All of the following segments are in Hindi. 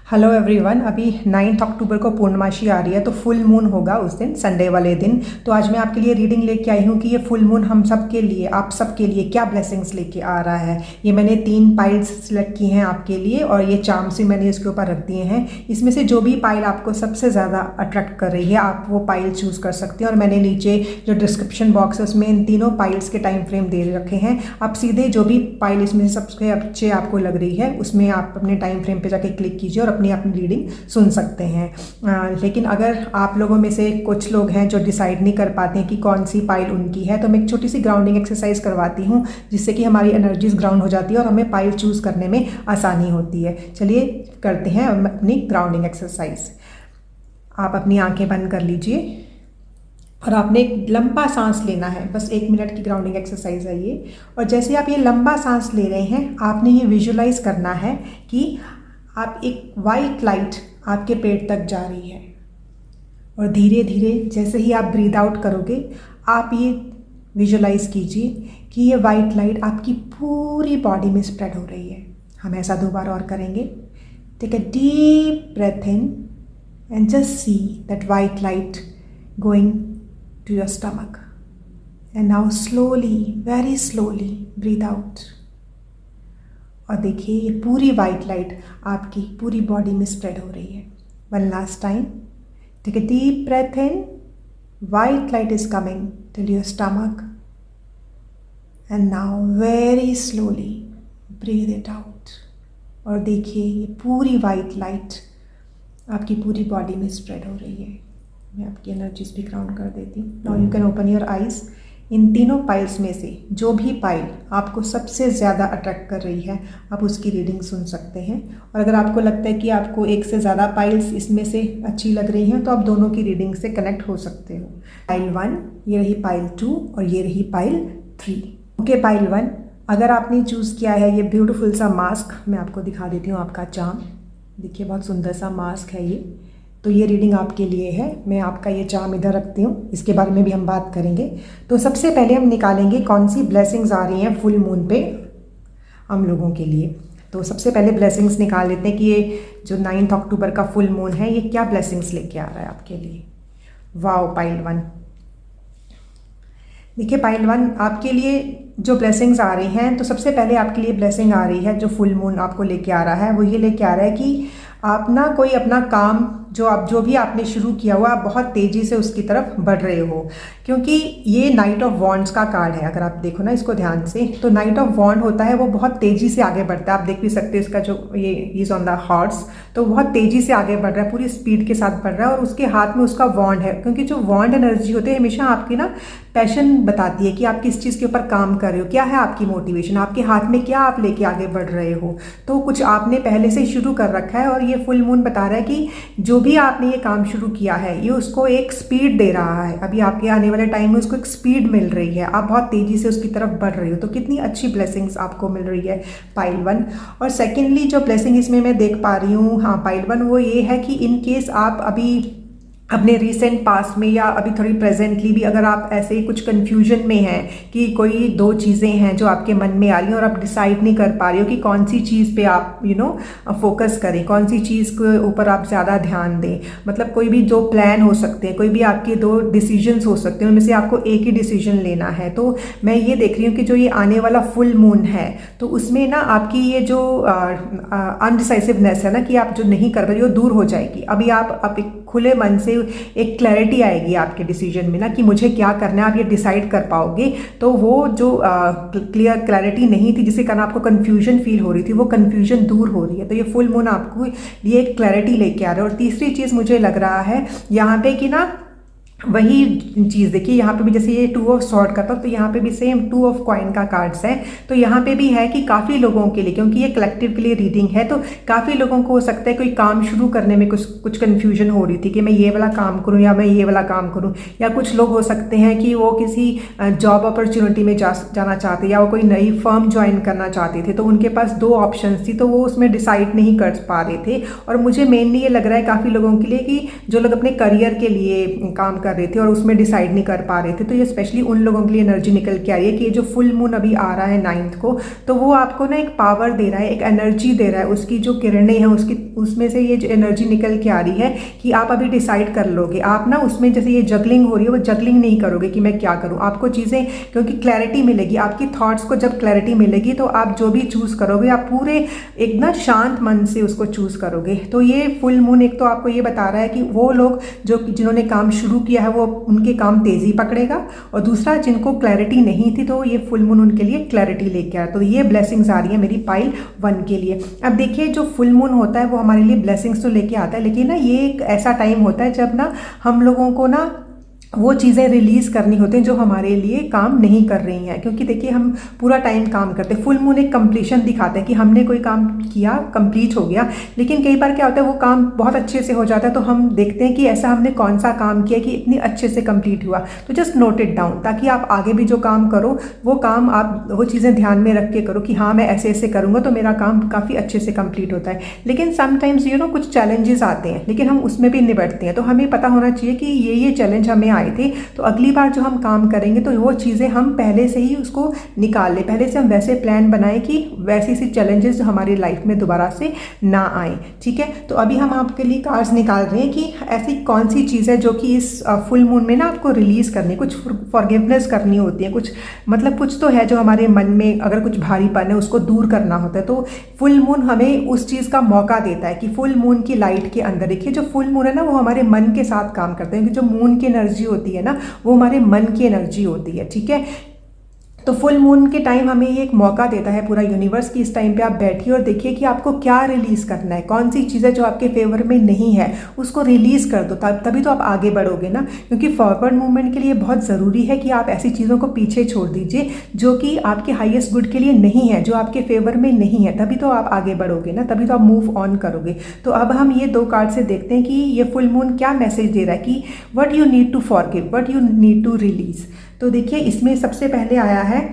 Hello everyone. अभी 9 अक्टूबर को पूर्णमासी आ रही है, तो फुल मून होगा उस दिन, संडे वाले दिन। तो आज मैं आपके लिए रीडिंग लेके आई हूँ कि ये फुल मून हम सब के लिए, आप सब के लिए क्या ब्लेसिंग्स लेके आ रहा है। ये मैंने 3 पाइल्स सिलेक्ट की हैं आपके लिए, और ये चार्म्स भी मैंने इसके ऊपर रख दिए हैं। इसमें से जो भी पाइल आपको सबसे ज़्यादा अट्रैक्ट कर रही है, आप वो पाइल चूज़ कर सकते हैं। और मैंने नीचे जो डिस्क्रिप्शन बॉक्स है उसमें इन तीनों पाइल्स के टाइम फ्रेम दे रखे हैं। आप सीधे जो भी पाइल इसमें सबसे अच्छे आपको लग रही है उसमें आप अपने टाइम फ्रेम पे जाके क्लिक कीजिए और अपनी रीडिंग सुन सकते हैं। लेकिन अगर आप लोगों में से कुछ लोग हैं जो डिसाइड नहीं कर पाते हैं कि कौन सी पाइल उनकी है, तो मैं एक छोटी सी ग्राउंडिंग एक्सरसाइज करवाती हूँ, जिससे कि हमारी एनर्जीज ग्राउंड हो जाती है और हमें पाइल चूज़ करने में आसानी होती है। चलिए करते हैं अपनी ग्राउंडिंग एक्सरसाइज। आप अपनी आंखें बंद कर लीजिए और आपने एक लंबा सांस लेना है। बस 1 मिनट की ग्राउंडिंग एक्सरसाइज है ये। और जैसे आप ये लंबा सांस ले रहे हैं, आपने ये विजुलाइज करना है कि आप एक वाइट लाइट आपके पेट तक जा रही है, और धीरे धीरे जैसे ही आप ब्रीद आउट करोगे, आप ये विजुलाइज कीजिए कि ये वाइट लाइट आपकी पूरी बॉडी में स्प्रेड हो रही है। हम ऐसा 2 बार और करेंगे। Take a deep breath in and just see that white light going to your stomach, and now slowly, very slowly breathe out. और देखिए ये पूरी वाइट लाइट आपकी पूरी बॉडी में स्प्रेड हो रही है। One last time, take a deep breath in, white light is coming till your stomach, and now very slowly breathe it out. और देखिए ये पूरी वाइट लाइट आपकी पूरी बॉडी में स्प्रेड हो रही है। मैं आपकी एनर्जीज भी ग्राउंड कर देती हूँ। Now you can open your eyes. इन तीनों पाइल्स में से जो भी पाइल आपको सबसे ज़्यादा अट्रैक्ट कर रही है, आप उसकी रीडिंग सुन सकते हैं। और अगर आपको लगता है कि आपको एक से ज़्यादा पाइल्स इसमें से अच्छी लग रही हैं, तो आप दोनों की रीडिंग से कनेक्ट हो सकते हो। पाइल 1, ये रही पाइल 2, और ये रही पाइल 3। ओके, पाइल 1, अगर आपने चूज़ किया है ये ब्यूटीफुल सा मास्क, मैं आपको दिखा देती हूँ आपका चार्म। देखिए बहुत सुंदर सा मास्क है ये। तो ये रीडिंग आपके लिए है। मैं आपका ये चार्म इधर रखती हूँ, इसके बारे में भी हम बात करेंगे। तो सबसे पहले हम निकालेंगे कौन सी ब्लेसिंग्स आ रही हैं फुल मून पे हम लोगों के लिए। तो सबसे पहले ब्लेसिंग्स निकाल लेते हैं कि ये जो 9 अक्टूबर का फुल मून है, ये क्या ब्लेसिंग्स लेके आ रहा है आपके लिए। Wow, pile 1। देखिए पाइल 1, आपके लिए जो ब्लेसिंग्स आ रही हैं, तो सबसे पहले आपके लिए ब्लेसिंग आ रही है जो फुल मून आपको लेके आ रहा है, वो ये लेके आ रहा है कि आप ना कोई अपना काम जो भी आपने शुरू किया हुआ, आप बहुत तेज़ी से उसकी तरफ बढ़ रहे हो। क्योंकि ये नाइट ऑफ वॉन्ड्स का कार्ड है, अगर आप देखो ना इसको ध्यान से, तो नाइट ऑफ वॉन्ड होता है वो बहुत तेज़ी से आगे बढ़ता है। आप देख भी सकते हो इसका जो ये इज ऑन द हॉर्स, तो बहुत तेज़ी से आगे बढ़ रहा है, पूरी स्पीड के साथ बढ़ रहा है। और उसके हाथ में उसका वॉन्ड है, क्योंकि जो वॉन्ड एनर्जी होती है हमेशा आपकी ना पैशन बताती है कि आप किस चीज़ के ऊपर काम कर रहे हो, क्या है आपकी मोटिवेशन, आपके हाथ में क्या आप लेके आगे बढ़ रहे हो। तो कुछ आपने पहले से शुरू कर रखा है, और ये फुल मून बता रहा है कि जो भी आपने ये काम शुरू किया है, ये उसको एक स्पीड दे रहा है। अभी आपके आने वाले टाइम में उसको एक स्पीड मिल रही है, आप बहुत तेज़ी से उसकी तरफ बढ़ रहे हो। तो कितनी अच्छी ब्लेसिंग्स आपको मिल रही है पाइल 1। और सेकेंडली जो ब्लेसिंग इसमें मैं देख पा रही हूँ, हाँ पाइल 1, वो ये है कि इन केस आप अभी अपने रिसेंट पास्ट में या अभी थोड़ी प्रेजेंटली भी अगर आप ऐसे ही कुछ कन्फ्यूजन में हैं कि कोई 2 चीज़ें हैं जो आपके मन में आ रही हैं और आप डिसाइड नहीं कर पा रहे हो कि कौन सी चीज़ पे आप फोकस करें, कौन सी चीज़ के ऊपर आप ज़्यादा ध्यान दें। मतलब कोई भी 2 प्लान हो सकते हैं, कोई भी आपके 2 डिसीजंस हो सकते हैं, उनमें से आपको एक ही डिसीजन लेना है। तो मैं ये देख रही हूँ कि जो ये आने वाला फुल मून है, तो उसमें ना आपकी ये जो अनडिसाइसिवनेस है ना, कि आप जो नहीं कर रहे हो, दूर हो जाएगी। अभी आप एक खुले मन से एक क्लैरिटी आएगी आपके डिसीजन में ना, कि मुझे क्या करना है, आप ये डिसाइड कर पाओगे। तो वो जो क्लैरिटी नहीं थी, जिसके कारण आपको कन्फ्यूजन फील हो रही थी, वो कन्फ्यूजन दूर हो रही है। तो ये फुल मून आपको ये एक क्लैरिटी लेके आ रहा है। और तीसरी चीज़ मुझे लग रहा है यहाँ पे कि ना वही चीज़ देखिए, यहाँ पे भी जैसे ये 2 ऑफ स्वॉर्ड का था, तो यहाँ पे भी सेम 2 ऑफ कॉइन का कार्ड्स है। तो यहाँ पे भी है कि काफ़ी लोगों के लिए, क्योंकि ये कलेक्टिव के लिए रीडिंग है, तो काफ़ी लोगों को हो सकता है कोई काम शुरू करने में कुछ कन्फ्यूजन हो रही थी कि मैं ये वाला काम करूँ या मैं ये वाला काम करूँ। या कुछ लोग हो सकते हैं कि वो किसी जॉब अपॉर्चुनिटी में जाना चाहते, या वो कोई नई फर्म ज्वाइन करना चाहते थे, तो उनके पास 2 ऑप्शंस थी, तो वो उसमें डिसाइड नहीं कर पा रहे थे। और मुझे मेनली ये लग रहा है काफ़ी लोगों के लिए कि जो लोग अपने करियर के लिए काम कर रहे थे और उसमें डिसाइड नहीं कर पा रहे थे, तो ये स्पेशली उन लोगों के लिए एनर्जी निकल के आ रही है कि ये जो फुल मून अभी आ रहा है 9th को, तो वो आपको ना एक पावर दे रहा है, एक एनर्जी दे रहा है, उसकी जो किरणें हैं उसकी उसमें से ये जो एनर्जी निकल के आ रही है कि आप अभी डिसाइड कर लोगे। आप ना उसमें जैसे ये जगलिंग हो रही है, वो जगलिंग नहीं करोगे कि मैं क्या करूँ, आपको चीज़ें, क्योंकि क्लैरिटी मिलेगी आपकी थॉट्स को, जब क्लैरिटी मिलेगी तो आप जो भी चूज़ करोगे आप पूरे एक ना शांत मन से उसको चूज़ करोगे। तो ये फुल मून एक तो आपको ये बता रहा है कि वो लोग जो जिन्होंने काम शुरू किया है वो उनके काम तेज़ी पकड़ेगा, और दूसरा जिनको क्लैरिटी नहीं थी तो ये फुल मून उनके लिए क्लैरिटी लेके आया। तो ये ब्लेसिंग्स आ रही है मेरी पाइल 1 के लिए। अब देखिए जो फुल मून होता है वो हमारे लिए ब्लेसिंग्स तो लेके आता है, लेकिन ना ये एक ऐसा टाइम होता है जब ना हम लोगों को ना वो चीज़ें रिलीज़ करनी होती हैं जो हमारे लिए काम नहीं कर रही हैं, क्योंकि देखिए हम पूरा टाइम काम करते हैं। फुल मून एक कंप्लीशन दिखाता है कि हमने कोई काम किया, कंप्लीट हो गया, लेकिन कई बार क्या होता है वो काम बहुत अच्छे से हो जाता है, तो हम देखते हैं कि ऐसा हमने कौन सा काम किया कि इतनी अच्छे से कंप्लीट हुआ। तो जस्ट नोट इट डाउन, ताकि आप आगे भी जो काम करो वो काम आप वो चीज़ें ध्यान में रख के करो कि हाँ मैं ऐसे ऐसे करूँगा तो मेरा काम काफ़ी अच्छे से कंप्लीट होता है। लेकिन समटाइम्स कुछ चैलेंजेस आते हैं, लेकिन हम उसमें भी निपटते हैं। तो हमें पता होना चाहिए कि ये चैलेंज हमें आए थे, तो अगली बार जो हम काम करेंगे तो वो चीज़ें हम पहले से ही उसको निकाल लें, पहले से हम वैसे प्लान बनाएं कि वैसी सी चैलेंजेस जो हमारी लाइफ में दोबारा से ना आए। ठीक है, तो अभी हम आपके लिए कार्ड्स निकाल रहे हैं कि ऐसी कौन सी चीज़ है जो कि इस फुल मून में ना आपको रिलीज़ करनी, कुछ फॉरगिवनेस करनी होती है, कुछ मतलब कुछ तो है जो हमारे मन में अगर कुछ भारीपन है उसको दूर करना होता है। तो फुल मून हमें उस चीज़ का मौका देता है कि फुल मून की लाइट के अंदर देखिए जो फुल मून है ना वो हमारे मन के साथ काम करते हैं, क्योंकि जो मून की एनर्जी होती है ना वो हमारे मन की एनर्जी होती है। ठीक है, तो फुल मून के टाइम हमें ये एक मौका देता है पूरा यूनिवर्स की, इस टाइम पे आप बैठिए और देखिए कि आपको क्या रिलीज़ करना है, कौन सी चीज़ें जो आपके फेवर में नहीं है उसको रिलीज़ कर दो, तभी तो आप आगे बढ़ोगे ना। क्योंकि फॉरवर्ड मूवमेंट के लिए बहुत ज़रूरी है कि आप ऐसी चीज़ों को पीछे छोड़ दीजिए जो कि आपके हाईएस्ट गुड के लिए नहीं है, जो आपके फेवर में नहीं है, तभी तो आप आगे बढ़ोगे ना, तभी तो आप मूव ऑन करोगे। तो अब हम ये 2 कार्ड से देखते हैं कि ये फुल मून क्या मैसेज दे रहा है कि what you need to forgive, what you need to release. तो देखिए इसमें सबसे पहले आया है,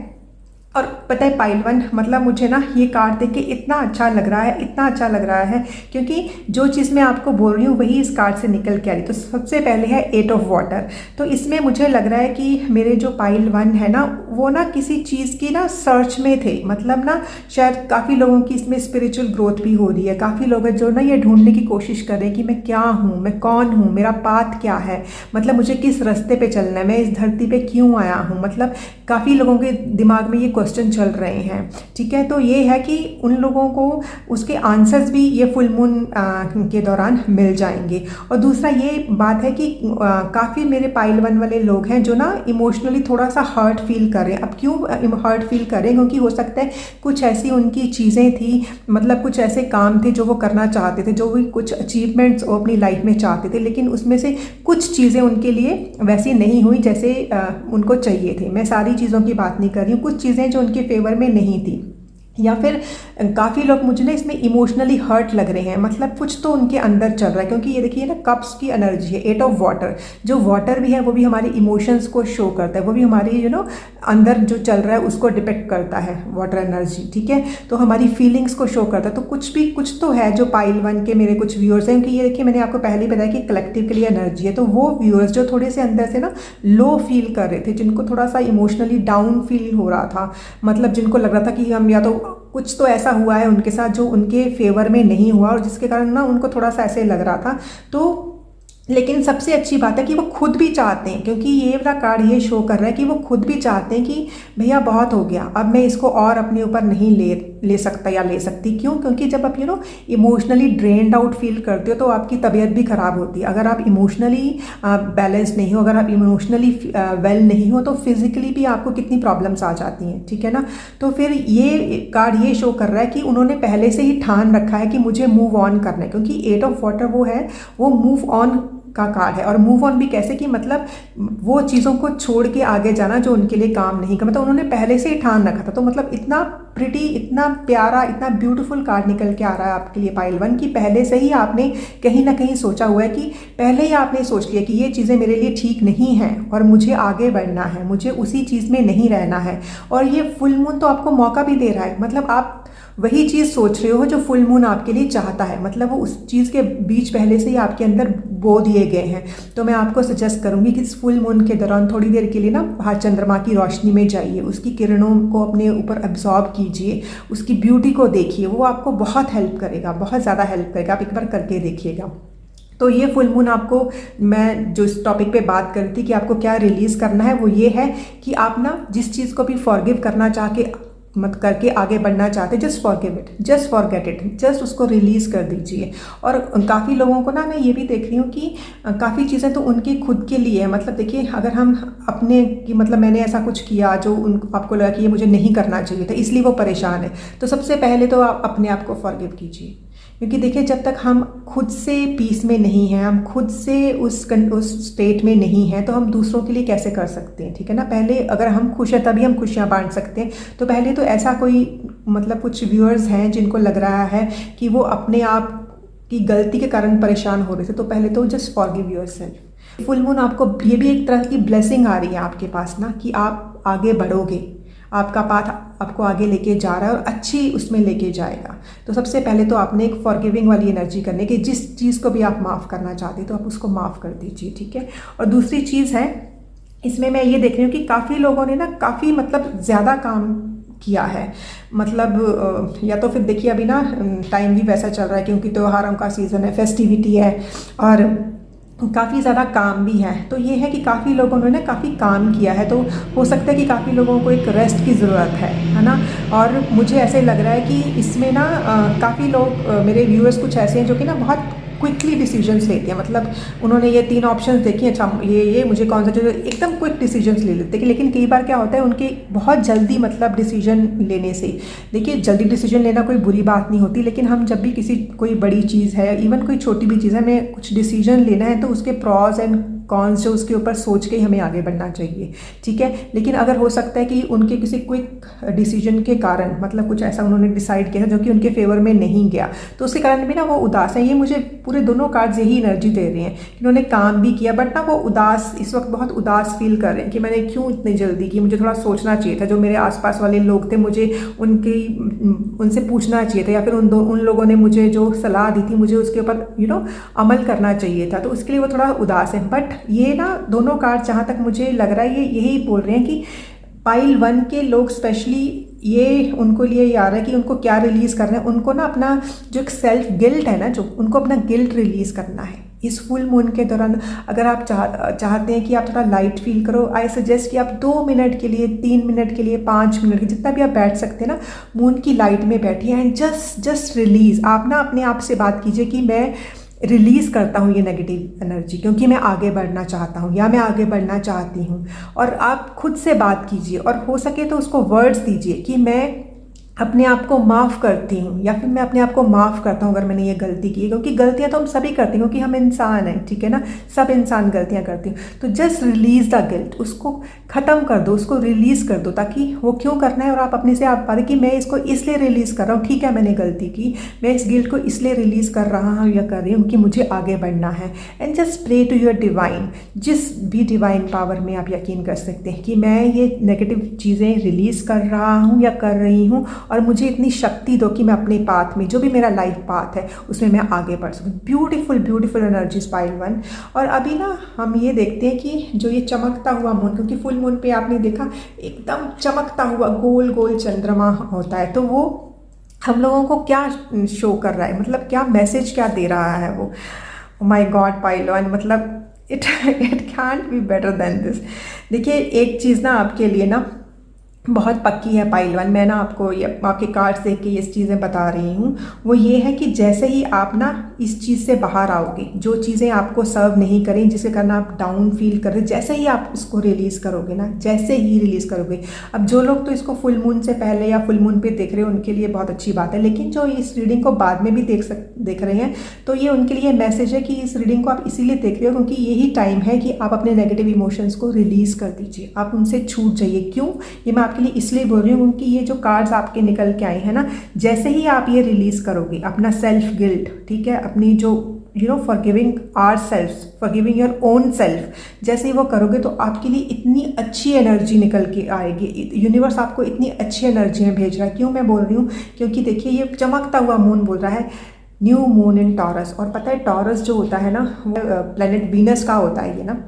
और पता है पाइल 1 मतलब मुझे ना ये कार्ड देख के इतना अच्छा लग रहा है, इतना अच्छा लग रहा है, क्योंकि जो चीज़ मैं आपको बोल रही हूँ वही इस कार्ड से निकल के आ रही। तो सबसे पहले है 8 ऑफ वाटर। तो इसमें मुझे लग रहा है कि मेरे जो पाइल 1 है ना वो ना किसी चीज़ की ना सर्च में थे, मतलब ना शायद काफ़ी लोगों की इसमें स्पिरिचुअल ग्रोथ भी हो रही है। काफ़ी लोग हैं जो ना ये ढूंढने की कोशिश कर रहे हैं कि मैं क्या हूँ, मैं कौन हूँ, मेरा पाथ क्या है, मतलब मुझे किस रास्ते पे चलना है, मैं इस धरती पे क्यों आया हूँ, मतलब काफ़ी लोगों के दिमाग में ये क्वेश्चन चल रहे हैं। ठीक है, तो ये है कि उन लोगों को उसके आंसर्स भी ये फुल मून के दौरान मिल जाएंगे। और दूसरा ये बात है कि काफ़ी मेरे पाइल 1 वाले लोग हैं जो ना इमोशनली थोड़ा सा हर्ट फील कर रहे हैं। अब क्यों हर्ट फील कर रहे हैं, क्योंकि हो सकता है कुछ ऐसी उनकी चीज़ें थी, मतलब कुछ ऐसे काम थे जो वो करना चाहते थे, जो भी कुछ अचीवमेंट्स वो अपनी लाइफ में चाहते थे, लेकिन उसमें से कुछ चीज़ें उनके लिए वैसी नहीं हुई जैसे उनको चाहिए थे। मैं सारी चीज़ों की बात नहीं कर रही हूँ, कुछ चीज़ें जो उनके फेवर में नहीं थी। या फिर काफ़ी लोग मुझे ना इसमें इमोशनली हर्ट लग रहे हैं, मतलब कुछ तो उनके अंदर चल रहा है, क्योंकि ये देखिए ना कप्स की एनर्जी है, 8 ऑफ वाटर। जो वाटर भी है वो भी हमारे इमोशंस को शो करता है, वो भी हमारी अंदर जो चल रहा है उसको डिपेक्ट करता है वाटर एनर्जी। ठीक है, तो हमारी फीलिंग्स को शो करता है। तो कुछ तो है जो पाइल 1 के मेरे कुछ व्यूअर्स हैं, क्योंकि ये देखिए मैंने आपको पहले ही बताया कि कलेक्टिव के लिए एनर्जी है। तो वो व्यूअर्स जो थोड़े से अंदर से ना लो फील कर रहे थे, जिनको थोड़ा सा इमोशनली डाउन फील हो रहा था, मतलब जिनको लग रहा था कि हम या तो कुछ तो ऐसा हुआ है उनके साथ जो उनके फेवर में नहीं हुआ और जिसके कारण ना उनको थोड़ा सा ऐसे लग रहा था। तो लेकिन सबसे अच्छी बात है कि वो खुद भी चाहते हैं, क्योंकि ये वाला कार्ड ये शो कर रहा है कि वो खुद भी चाहते हैं कि भैया बहुत हो गया, अब मैं इसको और अपने ऊपर नहीं ले सकता या ले सकती। क्यों? क्योंकि जब आप इमोशनली ड्रेन्ड आउट फील करते हो तो आपकी तबीयत भी ख़राब होती है। अगर आप इमोशनली बैलेंस नहीं हो, अगर आप इमोशनली वेल नहीं हो, तो फिजिकली भी आपको कितनी प्रॉब्लम्स आ जाती हैं। ठीक है ना, तो फिर ये कार्ड ये शो कर रहा है कि उन्होंने पहले से ही ठान रखा है कि मुझे मूव ऑन करना है, क्योंकि 8 ऑफ वाटर वो है, वो मूव ऑन का कार्ड है। और मूव ऑन भी कैसे कि मतलब वो चीज़ों को छोड़ के आगे जाना जो उनके लिए काम नहीं का, मतलब उन्होंने पहले से ही ठान रखा था। तो मतलब इतना प्रिटी, इतना प्यारा, इतना ब्यूटीफुल कार्ड निकल के आ रहा है आपके लिए पाइल वन, कि पहले से ही आपने कहीं ना कहीं सोचा हुआ है, कि पहले ही आपने सोच लिया कि ये चीज़ें मेरे लिए ठीक नहीं हैं और मुझे आगे बढ़ना है, मुझे उसी चीज़ में नहीं रहना है। और ये फुल मून तो आपको मौका भी दे रहा है, मतलब आप वही चीज़ सोच रहे हो जो फुल मून आपके लिए चाहता है, मतलब वो उस चीज़ के बीज पहले से ही आपके अंदर बो दिए गए हैं। तो मैं आपको सजेस्ट करूँगी कि इस फुल मून के दौरान थोड़ी देर के लिए ना बाहर चंद्रमा की रोशनी में जाइए, उसकी किरणों को अपने ऊपर एब्जॉर्ब कीजिए, उसकी ब्यूटी को देखिए, वो आपको बहुत हेल्प करेगा, बहुत ज़्यादा हेल्प करेगा। आप एक बार करके देखिएगा। तो ये फुल मून आपको, मैं जो इस टॉपिक पे बात कर रही थी कि आपको क्या रिलीज़ करना है, वो ये है कि आप ना जिस चीज़ को भी फॉरगिव करना चाह के मत करके आगे बढ़ना चाहते, just forgive it, just forget it, just उसको रिलीज़ कर दीजिए। और काफ़ी लोगों को ना मैं ये भी देख रही हूँ कि काफ़ी चीज़ें तो उनके खुद के लिए है, मतलब देखिए अगर हम अपने कि मतलब मैंने ऐसा कुछ किया जो आपको लगा कि ये मुझे नहीं करना चाहिए था, इसलिए वो परेशान है, तो सबसे पहले तो आप अपने आप को फॉरगिव कीजिए। क्योंकि देखिए जब तक हम खुद से पीस में नहीं हैं, हम खुद से उस स्टेट में नहीं हैं, तो हम दूसरों के लिए कैसे कर सकते हैं, ठीक है ना। पहले अगर हम खुश हैं तभी हम खुशियाँ बांट सकते हैं। तो पहले तो ऐसा कोई मतलब कुछ व्यूअर्स हैं जिनको लग रहा है कि वो अपने आप की गलती के कारण परेशान हो रहे थे, तो पहले तो just forgive yourself. Full moon आपको ये भी एक तरह की ब्लेसिंग आ रही है आपके पास ना, कि आप आगे बढ़ोगे, आपका पाथ आपको आगे लेके जा रहा है और अच्छी उसमें लेके जाएगा। तो सबसे पहले तो आपने एक फॉरगिविंग वाली एनर्जी करने की, जिस चीज़ को भी आप माफ़ करना चाहते तो आप उसको माफ़ कर दीजिए, ठीक है। और दूसरी चीज़ है, इसमें मैं ये देख रही हूँ कि काफ़ी लोगों ने ना काफ़ी मतलब ज़्यादा काम किया है, मतलब या तो फिर देखिए अभी ना टाइम भी वैसा चल रहा है क्योंकि त्योहारों का सीज़न है, फेस्टिविटी है और काफ़ी ज़्यादा काम भी है। तो ये है कि काफ़ी लोगों ने काफ़ी काम किया है, तो हो सकता है कि काफ़ी लोगों को एक रेस्ट की ज़रूरत है ना। और मुझे ऐसे लग रहा है कि इसमें ना काफ़ी लोग मेरे व्यूअर्स कुछ ऐसे हैं जो कि ना बहुत क्विकली डिसीजंस लेते हैं, मतलब उन्होंने ये 3 ऑप्शंस देखे, अच्छा ये मुझे कौन सा जो एकदम क्विक डिसीजंस ले लेते हैं। लेकिन कई बार क्या होता है उनके बहुत जल्दी मतलब डिसीजन लेने से, देखिए जल्दी डिसीजन लेना कोई बुरी बात नहीं होती, लेकिन हम जब भी कोई बड़ी चीज़ है, इवन कोई छोटी भी चीज़ है, हमें कुछ डिसीजन लेना है तो उसके प्रॉज एंड कॉन्स जो उसके ऊपर सोच के ही हमें आगे बढ़ना चाहिए, ठीक है। लेकिन अगर हो सकता है कि उनके किसी क्विक डिसीजन के कारण मतलब कुछ ऐसा उन्होंने डिसाइड किया जो कि उनके फेवर में नहीं गया, तो उसके कारण भी ना वो उदास है। ये मुझे पूरे दोनों कार्ड्स यही एनर्जी दे रहे हैं कि उन्होंने काम भी किया बट ना वो उदास, इस वक्त बहुत उदास फील कर रहे हैं कि मैंने क्यों इतनी जल्दी की, मुझे थोड़ा सोचना चाहिए था। जो मेरे आसपास वाले लोग थे मुझे उनसे पूछना चाहिए था, या फिर उन लोगों ने मुझे जो सलाह दी थी मुझे उसके ऊपर अमल करना चाहिए था, तो उसके लिए वो थोड़ा उदास है। बट ये ना दोनों कार्ड जहाँ तक मुझे लग रहा है ये यही बोल रहे हैं कि पाइल 1 के लोग स्पेशली ये उनको लिए ये आ रहा है कि उनको क्या रिलीज़ करना है, उनको ना अपना जो एक सेल्फ गिल्ट है ना, जो उनको अपना गिल्ट रिलीज़ करना है इस फुल मून के दौरान। अगर आप चाहते हैं कि आप थोड़ा लाइट फील करो, आई सजेस्ट कि आप 2 मिनट के लिए, 3 मिनट के लिए, 5 मिनट के जितना भी आप बैठ सकते हैं ना, मून की लाइट में बैठिए एंड जस्ट रिलीज़। आप ना अपने आप से बात कीजिए कि मैं रिलीज़ करता हूँ ये नेगेटिव एनर्जी, क्योंकि मैं आगे बढ़ना चाहता हूँ या मैं आगे बढ़ना चाहती हूँ। और आप खुद से बात कीजिए और हो सके तो उसको वर्ड्स दीजिए कि मैं अपने आप को माफ़ करती हूँ, या फिर मैं अपने आप को माफ़ करता हूँ अगर मैंने ये गलती की है, क्योंकि गलतियाँ तो हम सभी करते हैं क्योंकि हम इंसान हैं, ठीक है ना, सब इंसान गलतियाँ करते हैं। तो जस्ट रिलीज़ द गिल्ट, उसको ख़त्म कर दो, उसको रिलीज़ कर दो, ताकि वो क्यों करना है और आप अपने से आप पाए कि मैं इसको इसलिए रिलीज़ कर रहा हूँ, ठीक है मैंने गलती की, मैं इस गिल्ट को इसलिए रिलीज़ कर रहा हूँ या कर रही हूँ कि मुझे आगे बढ़ना है। And just pray to your divine, जिस भी डिवाइन पावर में आप यकीन कर सकते हैं कि मैं ये नेगेटिव चीज़ें रिलीज़ कर रहा हूँ या कर रही हूँ, और मुझे इतनी शक्ति दो कि मैं अपने पाथ में, जो भी मेरा लाइफ पाथ है उसमें मैं आगे बढ़ सकूँ। Beautiful beautiful energies pile 1। और अभी ना हम ये देखते हैं कि जो ये चमकता हुआ मून, क्योंकि फुल मून पे आपने देखा एकदम चमकता हुआ गोल गोल चंद्रमा होता है, तो वो हम लोगों को क्या शो कर रहा है, मतलब क्या मैसेज क्या दे रहा है वो। माय गॉड पाइल 1, मतलब it cantt be better than this. देखिए एक चीज़ ना आपके लिए ना बहुत पक्की है पाइल 1, मैं ना आपको ये आपके कार्ड्स देख के ये चीज़ें बता रही हूँ, वो ये है कि जैसे ही आप ना इस चीज़ से बाहर आओगे, जो चीज़ें आपको सर्व नहीं करें, जिसके कारण आप डाउन फील कर रहे, जैसे ही आप उसको रिलीज़ करोगे ना, जैसे ही रिलीज़ करोगे। अब जो लोग तो इसको फुल मून से पहले या फुल मून पे देख रहे हो उनके लिए बहुत अच्छी बात है, लेकिन जो इस रीडिंग को बाद में भी देख रहे हैं तो ये उनके लिए मैसेज है कि इस रीडिंग को आप इसीलिए देख रहे हो क्योंकि यही टाइम है कि आप अपने नेगेटिव इमोशंस को रिलीज़ कर दीजिए, आप उनसे छूट जाइए। क्यों, ये मैं आपके लिए इसलिए बोल रही हूँ क्योंकि ये जो कार्ड्स आपके निकल के आए हैं ना, जैसे ही आप ये रिलीज़ करोगे अपना सेल्फ गिल्ट, ठीक है, अपनी जो forgiving our self, forgiving your own self, जैसे ही वो करोगे तो आपके लिए इतनी अच्छी एनर्जी निकल के आएगी। यूनिवर्स आपको इतनी अच्छी एनर्जी में भेज रहा है। क्यों मैं बोल रही हूँ, क्योंकि देखिए ये चमकता हुआ मून बोल रहा है, न्यू मून इन टॉरस। और पता है टॉरस जो होता है ना, प्लेनेट वीनस का होता है ये ना।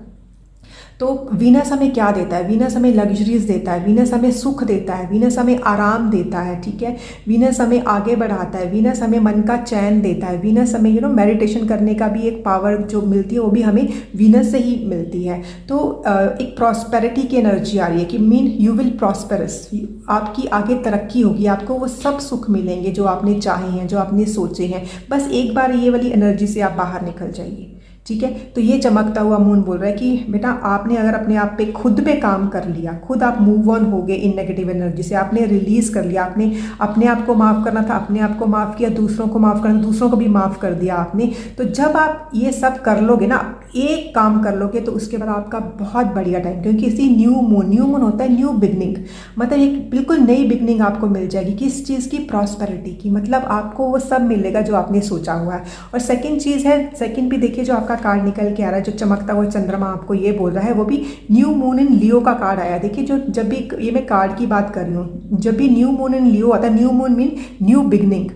तो वीनस हमें क्या देता है? वीनस हमें लग्जरीज देता है, वीनस हमें सुख देता है, वीनस हमें आराम देता है, ठीक है, वीनस हमें आगे बढ़ाता है, वीनस हमें मन का चैन देता है, वीनस हमें मेडिटेशन करने का भी एक पावर जो मिलती है वो भी हमें वीनस से ही मिलती है। तो एक प्रॉस्पेरिटी की एनर्जी आ रही है कि मीन यू विल प्रॉस्पेरस, आपकी आगे तरक्की होगी, आपको वो सब सुख मिलेंगे जो आपने चाहे हैं, जो आपने सोचे हैं। बस एक बार ये वाली एनर्जी से आप बाहर निकल जाइए, ठीक है। तो ये चमकता हुआ मून बोल रहा है कि बेटा आपने अगर अपने आप पे खुद पे काम कर लिया, खुद आप मूव ऑन हो गए इन नेगेटिव एनर्जी से, आपने रिलीज़ कर लिया, आपने अपने आप को माफ़ करना था, अपने आप को माफ़ किया, दूसरों को माफ़ करना, दूसरों को भी माफ़ कर दिया आपने। तो जब आप ये सब कर लोगे ना, एक काम कर लोगे, तो उसके बाद आपका बहुत बढ़िया टाइम, क्योंकि इसी न्यू मून होता है न्यू बिगनिंग, मतलब एक बिल्कुल नई बिगनिंग आपको मिल जाएगी। किस चीज़ की? प्रॉस्पेरिटी की, मतलब आपको वो सब मिलेगा जो आपने सोचा हुआ है। और सेकेंड चीज़ है, सेकेंड भी देखिए जो आपका कार्ड निकल के आ रहा है, जो चमकता हुआ चंद्रमा आपको ये बोल रहा है, वो भी न्यू मून इन लियो का कार्ड आया। देखिए जो जब भी ये मैं कार्ड की बात कर रही हूँ, जब भी न्यू मून इन लियो आता है, new moon mean new beginning,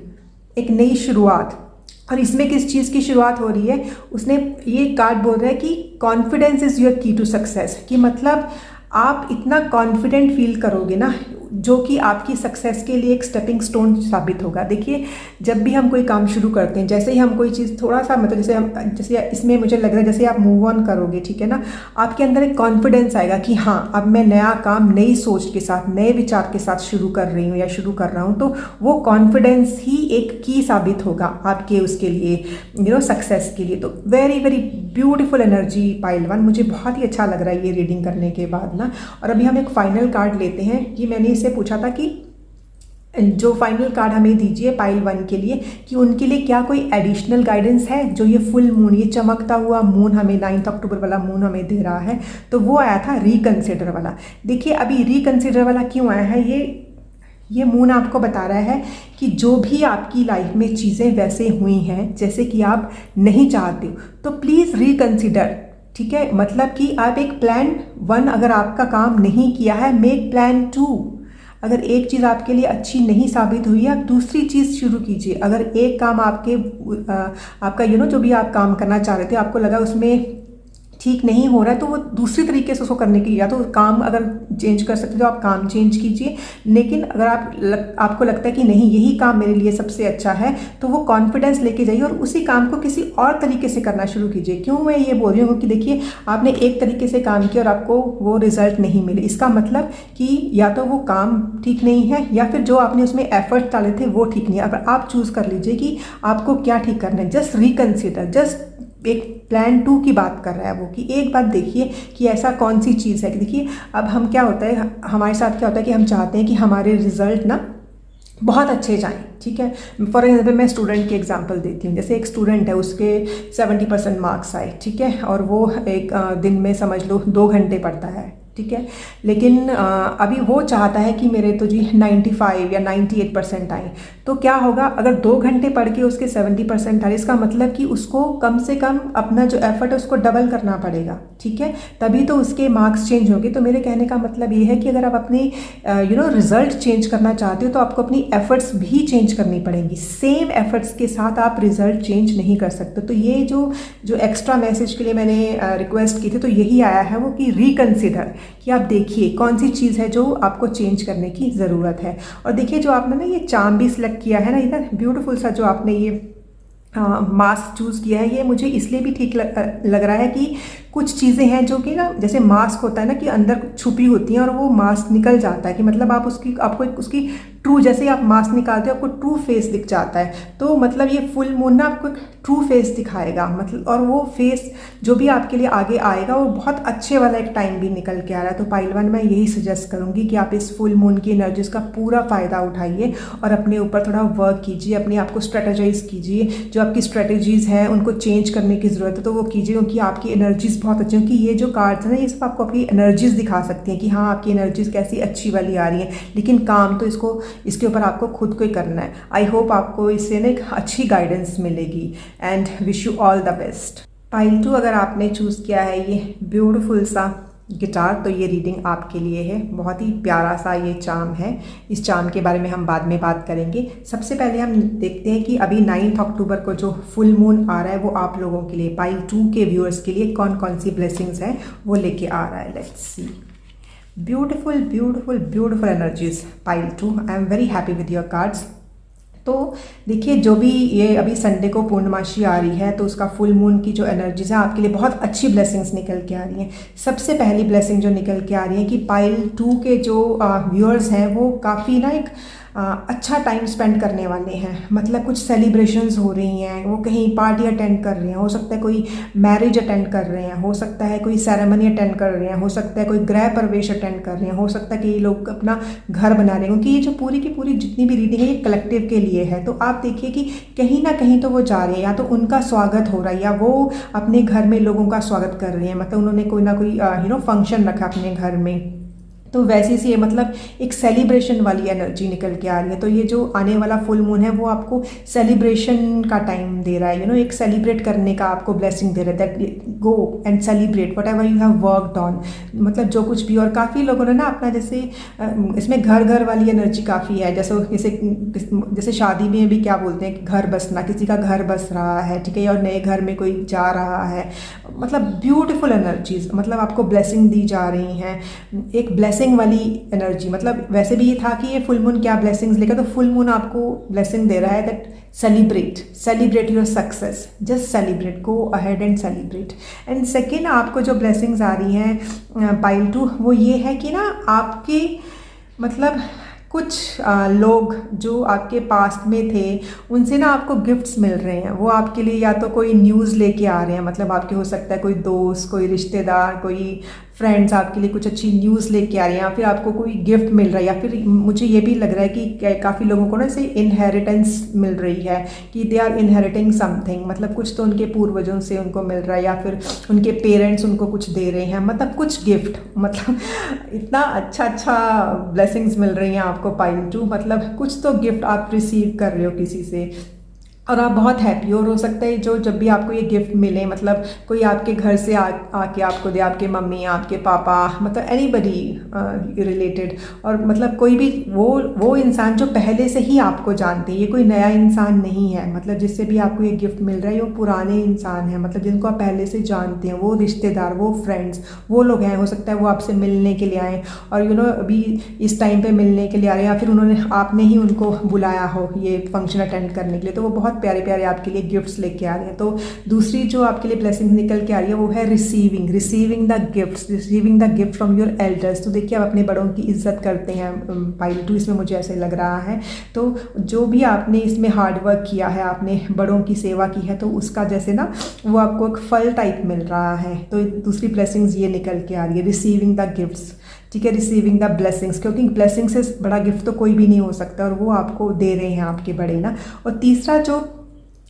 एक नई शुरुआत। और इसमें किस चीज़ की शुरुआत हो रही है? उसने ये कार्ड बोल रहा है कि कॉन्फिडेंस इज़ योर की टू सक्सेस, कि मतलब आप इतना कॉन्फिडेंट फील करोगे ना, जो कि आपकी सक्सेस के लिए एक स्टेपिंग स्टोन साबित होगा। देखिए जब भी हम कोई काम शुरू करते हैं, जैसे ही हम कोई चीज़ थोड़ा सा, मतलब जैसे इसमें मुझे लग रहा है जैसे आप मूव ऑन करोगे, ठीक है ना, आपके अंदर एक कॉन्फिडेंस आएगा कि हाँ अब मैं नया काम नई सोच के साथ, नए विचार के साथ शुरू कर रही हूँ या शुरू कर रहा हूँ। तो वो कॉन्फिडेंस ही एक की साबित होगा आपके उसके लिए सक्सेस के लिए। तो very very beautiful energy pile one, मुझे बहुत ही अच्छा लग रहा है ये रीडिंग करने के बाद ना। और अभी हम एक फाइनल कार्ड लेते हैं कि मैंने इससे पूछा था कि जो फाइनल कार्ड हमें दीजिए पाइल वन के लिए, कि उनके लिए क्या कोई एडिशनल गाइडेंस है जो ये फुल मून, ये चमकता हुआ मून हमें 9 अक्टूबर वाला मून हमें दे रहा है। तो वो आया था रिकंसिडर वाला। देखिए अभी रिकंसिडर वाला क्यों आया है, ये मून आपको बता रहा है कि जो भी आपकी लाइफ में चीज़ें वैसे हुई हैं जैसे कि आप नहीं चाहते हो, तो प्लीज़ रिकंसिडर, ठीक है। मतलब कि आप एक प्लान 1 अगर आपका काम नहीं किया है, मेक प्लान 2। अगर एक चीज़ आपके लिए अच्छी नहीं साबित हुई है, आप दूसरी चीज़ शुरू कीजिए। अगर एक काम आपका जो भी आप काम करना चाह रहे थे, आपको लगा उसमें ठीक नहीं हो रहा है, तो वो दूसरी तरीके से उसको करने की, या तो काम अगर चेंज कर सकते हो तो आप काम चेंज कीजिए। लेकिन अगर आपको लगता है कि नहीं यही काम मेरे लिए सबसे अच्छा है, तो वो कॉन्फिडेंस लेके जाइए और उसी काम को किसी और तरीके से करना शुरू कीजिए। क्यों मैं ये बोल रही हूँ? क्योंकि देखिए आपने एक तरीके से काम किया और आपको वो रिजल्ट नहीं मिले, इसका मतलब कि या तो वो काम ठीक नहीं है या फिर जो आपने उसमें एफर्ट डाले थे वो ठीक नहीं है। अब आप चूज़ कर लीजिए कि आपको क्या ठीक करना है। जस्ट रिकंसिडर, जस्ट एक प्लान 2 की बात कर रहा है वो, कि एक बात देखिए कि ऐसा कौन सी चीज़ है कि देखिए अब हम क्या होता है, हमारे साथ क्या होता है कि हम चाहते हैं कि हमारे रिजल्ट ना बहुत अच्छे जाएं, ठीक है। फॉर एग्जाम्पल मैं स्टूडेंट की एग्जांपल देती हूँ। जैसे एक स्टूडेंट है, उसके 70% मार्क्स आए, ठीक है, और वो एक दिन में समझ लो 2 घंटे पढ़ता है, ठीक है। लेकिन अभी वो चाहता है कि मेरे तो जी 95 या 98% आए। तो क्या होगा, अगर 2 घंटे पढ़ के उसके 70% आए, इसका मतलब कि उसको कम से कम अपना जो एफर्ट है उसको डबल करना पड़ेगा, ठीक है, तभी तो उसके मार्क्स चेंज होंगे। तो मेरे कहने का मतलब ये है कि अगर आप अपनी रिजल्ट चेंज करना चाहते हो तो आपको अपनी एफर्ट्स भी चेंज करनी पड़ेंगी। सेम एफर्ट्स के साथ आप रिजल्ट चेंज नहीं कर सकते। तो ये जो एक्स्ट्रा मैसेज के लिए मैंने रिक्वेस्ट की थी, तो यही आया है वो कि रिकंसिडर, कि आप देखिए कौन सी चीज़ है जो आपको चेंज करने की ज़रूरत है। और देखिए जो आपने ना ये चार्म भी सिलेक्ट किया है ना, इधर ब्यूटीफुल सा जो आपने ये मास्क चूज़ किया है, ये मुझे इसलिए भी ठीक लग रहा है कि कुछ चीज़ें हैं जो कि ना, जैसे मास्क होता है ना कि अंदर छुपी होती हैं और वो मास्क निकल जाता है, कि मतलब आप आपको उसकी ट्रू, जैसे ही आप मास्क निकालते हो आपको ट्रू फेस दिख जाता है। तो मतलब ये फुल मून ना आपको ट्रू फेस दिखाएगा, मतलब और वो फेस जो भी आपके लिए आगे आएगा वो बहुत अच्छे वाला एक टाइम भी निकल के आ रहा है। तो पाइल वन मैं यही सजेस्ट करूँगी कि आप इस फुल मून की एनर्जीज़ का पूरा फ़ायदा उठाइए और अपने ऊपर थोड़ा वर्क कीजिए, अपने आप को स्ट्रेटेजाइज कीजिए। जो आपकी स्ट्रेटेजीज़ हैं उनको चेंज करने की ज़रूरत है तो वो कीजिए, क्योंकि आपकी एनर्जीज़ बहुत अच्छी, क्योंकि ये जो कार्ड्स हैं ना ये सब आपको आपकी एनर्जीज़ दिखा सकती हैं कि हाँ आपकी एनर्जीज़ कैसी अच्छी वाली आ रही हैं, लेकिन काम तो इसके ऊपर आपको खुद को ही करना है। आई होप आपको इससे ना एक अच्छी गाइडेंस मिलेगी and wish you all the best. Pile two, अगर आपने चूज़ किया है ये ब्यूटीफुल सा गिटार तो ये रीडिंग आपके लिए है। बहुत ही प्यारा सा ये चार्म है, इस चार्म के बारे में हम बाद में बात करेंगे। सबसे पहले हम देखते हैं कि अभी 9 अक्टूबर को जो फुल मून आ रहा है वो आप लोगों के लिए, पाइल टू के व्यूअर्स के लिए कौन कौन सी ब्लेसिंग्स हैं वो लेके आ रहा है। Let's see. Beautiful beautiful beautiful energies pile two. I am very happy with your cards. तो देखिए, जो भी ये अभी संडे को पूर्णमासी आ रही है तो उसका फुल मून की जो एनर्जीज है आपके लिए बहुत अच्छी ब्लेसिंग्स निकल के आ रही हैं। सबसे पहली ब्लेसिंग जो निकल के आ रही है कि पाइल टू के जो व्यूअर्स हैं वो काफ़ी ना एक अच्छा टाइम स्पेंड करने वाले हैं। मतलब कुछ सेलिब्रेशंस हो रही हैं, वो कहीं पार्टी अटेंड कर रहे हैं, हो सकता है कोई मैरिज अटेंड कर रहे हैं, हो सकता है कोई सेरेमनी अटेंड कर रहे हैं, हो सकता है कोई गृह प्रवेश अटेंड कर रहे हैं, हो सकता है कि ये लोग अपना घर बना रहे हैं। क्योंकि ये जो पूरी की पूरी जितनी भी रीडिंग है ये कलेक्टिव के लिए है। तो आप देखिए कि कहीं ना कहीं तो वो जा रहे हैं, या तो उनका स्वागत हो रहा है या वो अपने घर में लोगों का स्वागत कर रहे हैं। मतलब उन्होंने कोई ना कोई फंक्शन रखा अपने घर में, तो वैसे से ये मतलब एक सेलिब्रेशन वाली एनर्जी निकल के आ रही है। तो ये जो आने वाला फुल मून है वो आपको सेलिब्रेशन का टाइम दे रहा है, एक सेलिब्रेट करने का आपको ब्लेसिंग दे रहा है। That go and celebrate what ever you have worked on, मतलब जो कुछ भी। और काफ़ी लोगों ने ना अपना जैसे इसमें घर घर वाली एनर्जी काफ़ी है। जैसे शादी में भी क्या बोलते हैं कि घर बसना, किसी का घर बस रहा है, ठीक है, और नए घर में कोई जा रहा है। मतलब ब्यूटिफुल एनर्जीज, मतलब आपको ब्लेसिंग दी जा रही हैं, एक ब्लेसिंग वाली एनर्जी। मतलब वैसे भी ये था कि ये फुल मून क्या ब्लेसिंग्स लेकर, तो फुल मून आपको ब्लेसिंग दे रहा है that celebrate your success, just celebrate, go ahead and celebrate. And second, आपको जो ब्लेसिंग्स आ रही हैं पाइल टू, वो ये है कि ना आपके मतलब कुछ लोग जो आपके पास्ट में थे उनसे ना आपको गिफ्ट्स मिल रहे हैं। वो आपके लिए या तो कोई न्यूज़ लेके आ रहे हैं, मतलब आपके हो सकता है कोई दोस्त, कोई रिश्तेदार, कोई फ्रेंड्स आपके लिए कुछ अच्छी न्यूज़ लेके आ रहे हैं, या फिर आपको कोई गिफ्ट मिल रहा है, या फिर मुझे ये भी लग रहा है कि काफ़ी लोगों को ना इसे इनहेरिटेंस मिल रही है कि दे आर इनहेरिटिंग समथिंग। मतलब कुछ तो उनके पूर्वजों से उनको मिल रहा है, या फिर उनके पेरेंट्स उनको कुछ दे रहे हैं, मतलब कुछ गिफ्ट। मतलब इतना अच्छा ब्लेसिंग्स मिल रही हैं आपको पाइल टू। मतलब कुछ तो गिफ्ट आप रिसीव कर रहे हो किसी से और आप बहुत हैप्पी हो सकता है जो जब भी आपको ये गिफ्ट मिले, मतलब कोई आपके घर से आके आपको दे, आपके मम्मी, आपके पापा, मतलब एनीबडी रिलेटेड, और मतलब कोई भी वो इंसान जो पहले से ही आपको जानते हैं। ये कोई नया इंसान नहीं है, मतलब जिससे भी आपको ये गिफ्ट मिल रहा है वो पुराने इंसान है, मतलब जिनको आप पहले से जानते हैं, वो रिश्तेदार, वो फ्रेंड्स, वो लोग हैं। हो सकता है वो आपसे मिलने के लिए आए और अभी इस टाइम पे मिलने के लिए आ रहे हैं, या फिर आपने ही उनको बुलाया हो ये फंक्शन अटेंड करने के लिए। तो वो बहुत प्यारे प्यारे आपके लिए गिफ्ट्स लेके आ रहे हैं। तो दूसरी जो आपके लिए ब्लेसिंग निकल के आ रही है वो है receiving the gift from your elders. तो देखिए, आप अपने बड़ों की इज्जत करते हैं पाइल टू, इसमें मुझे ऐसे लग रहा है। तो जो भी आपने इसमें हार्ड वर्क किया है, आपने बड़ों की सेवा की है, तो उसका जैसे ना वो आपको एक फल टाइप मिल रहा है। तो दूसरी ब्लेसिंग्स ये निकल के आ रही है, रिसीविंग द गिफ्ट्स, ठीक है, रिसीविंग द ब्लेसिंग्स, क्योंकि ब्लेसिंग से बड़ा गिफ्ट तो कोई भी नहीं हो सकता और वो आपको दे रहे हैं आपके बड़े ना। और तीसरा जो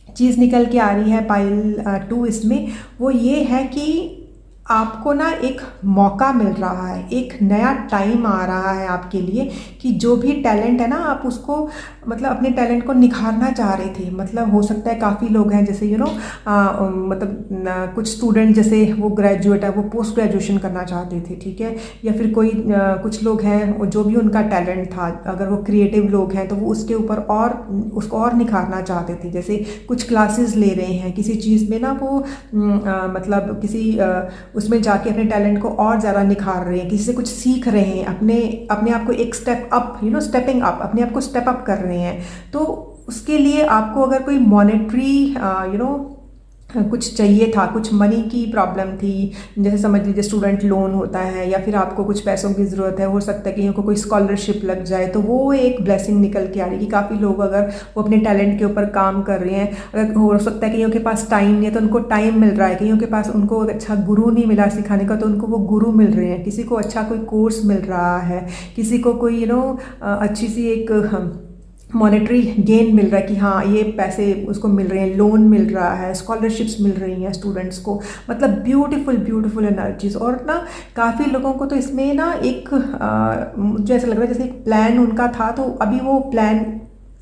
चीज़ निकल के आ रही है पाइल टू इसमें, वो ये है कि आपको ना एक मौका मिल रहा है, एक नया टाइम आ रहा है आपके लिए कि जो भी टैलेंट है ना आप उसको मतलब अपने टैलेंट को निखारना चाह रहे थे। मतलब हो सकता है काफ़ी लोग हैं जैसे मतलब कुछ स्टूडेंट जैसे वो ग्रेजुएट है, वो पोस्ट ग्रेजुएशन करना चाहते थे, ठीक है, या फिर कोई कुछ लोग हैं जो भी उनका टैलेंट था, अगर वो क्रिएटिव लोग हैं तो वो उसके ऊपर और उसको और निखारना चाहते थे। जैसे कुछ क्लासेस ले रहे हैं किसी चीज़ में ना, वो मतलब किसी उसमें जाके अपने टैलेंट को और ज़्यादा निखार रहे हैं, किसी से कुछ सीख रहे हैं, अपने आप को एक स्टेप अप स्टेपिंग अप, अपने आप को स्टेप अप कर रहे हैं। तो उसके लिए आपको अगर कोई मॉनेटरी कुछ चाहिए था, कुछ मनी की प्रॉब्लम थी, जैसे समझ लीजिए स्टूडेंट लोन होता है या फिर आपको कुछ पैसों की ज़रूरत है, हो सकता है कि उनको कोई स्कॉलरशिप लग जाए, तो वो एक ब्लेसिंग निकल के आ रही है कि काफ़ी लोग अगर वो अपने टैलेंट के ऊपर काम कर रहे हैं, अगर हो सकता है कि उनके पास टाइम नहीं है तो उनको टाइम मिल रहा है, कहीं उनके पास उनको अच्छा गुरु नहीं मिला सिखाने का तो उनको वो गुरु मिल रहे हैं, किसी को अच्छा कोई कोर्स मिल रहा है, किसी को कोई अच्छी सी एक मॉनेटरी गेन मिल रहा है कि हाँ ये पैसे उसको मिल रहे हैं, लोन मिल रहा है, स्कॉलरशिप्स मिल रही हैं स्टूडेंट्स को, मतलब ब्यूटीफुल ब्यूटीफुल एनर्जीज। और ना काफ़ी लोगों को तो इसमें ना एक मुझे ऐसा लग रहा है जैसे एक प्लान उनका था तो अभी वो प्लान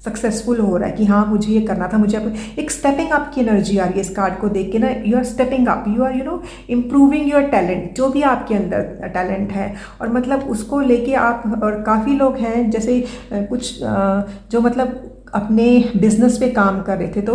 सक्सेसफुल हो रहा है कि हाँ मुझे ये करना था, मुझे एक स्टेपिंग अप की एनर्जी आ रही है इस कार्ड को देख के ना, you are stepping up, you are improving your talent, जो भी आपके अंदर टैलेंट है और मतलब उसको लेके आप, और काफ़ी लोग हैं जैसे कुछ जो मतलब अपने बिजनेस पे काम कर रहे थे तो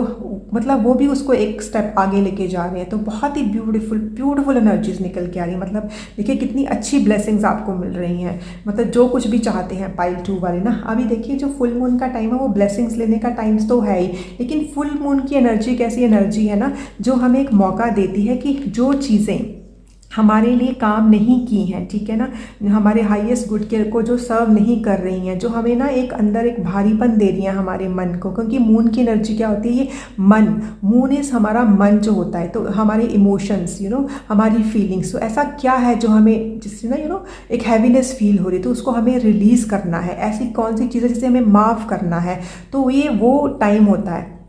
मतलब वो भी उसको एक स्टेप आगे लेके जा रहे हैं, तो बहुत ही ब्यूटीफुल ब्यूटीफुल एनर्जीज निकल के आ रही है। मतलब देखिए कितनी अच्छी ब्लेसिंग्स आपको मिल रही हैं, मतलब जो कुछ भी चाहते हैं पाइल 2 वाले ना। अभी देखिए जो फुल मून का टाइम है वो ब्लेसिंग्स लेने का टाइम तो है ही, लेकिन फुल मून की एनर्जी कैसी एनर्जी है ना, जो हमें एक मौका देती है कि जो चीज़ें हमारे लिए काम नहीं की हैं, ठीक है ना, हमारे हाईएस्ट गुड के को जो सर्व नहीं कर रही हैं, जो हमें ना एक अंदर एक भारीपन दे रही हैं हमारे मन को, क्योंकि मून की एनर्जी क्या होती है, ये मन, मून इज़ हमारा मन जो होता है, तो हमारे इमोशंस हमारी फीलिंग्स, तो ऐसा क्या है जो हमें जिससे ना एक हैवीनेस फील हो रही है तो उसको हमें रिलीज़ करना है, ऐसी कौन सी चीज़ है जिसे हमें माफ़ करना है, तो ये वो टाइम होता है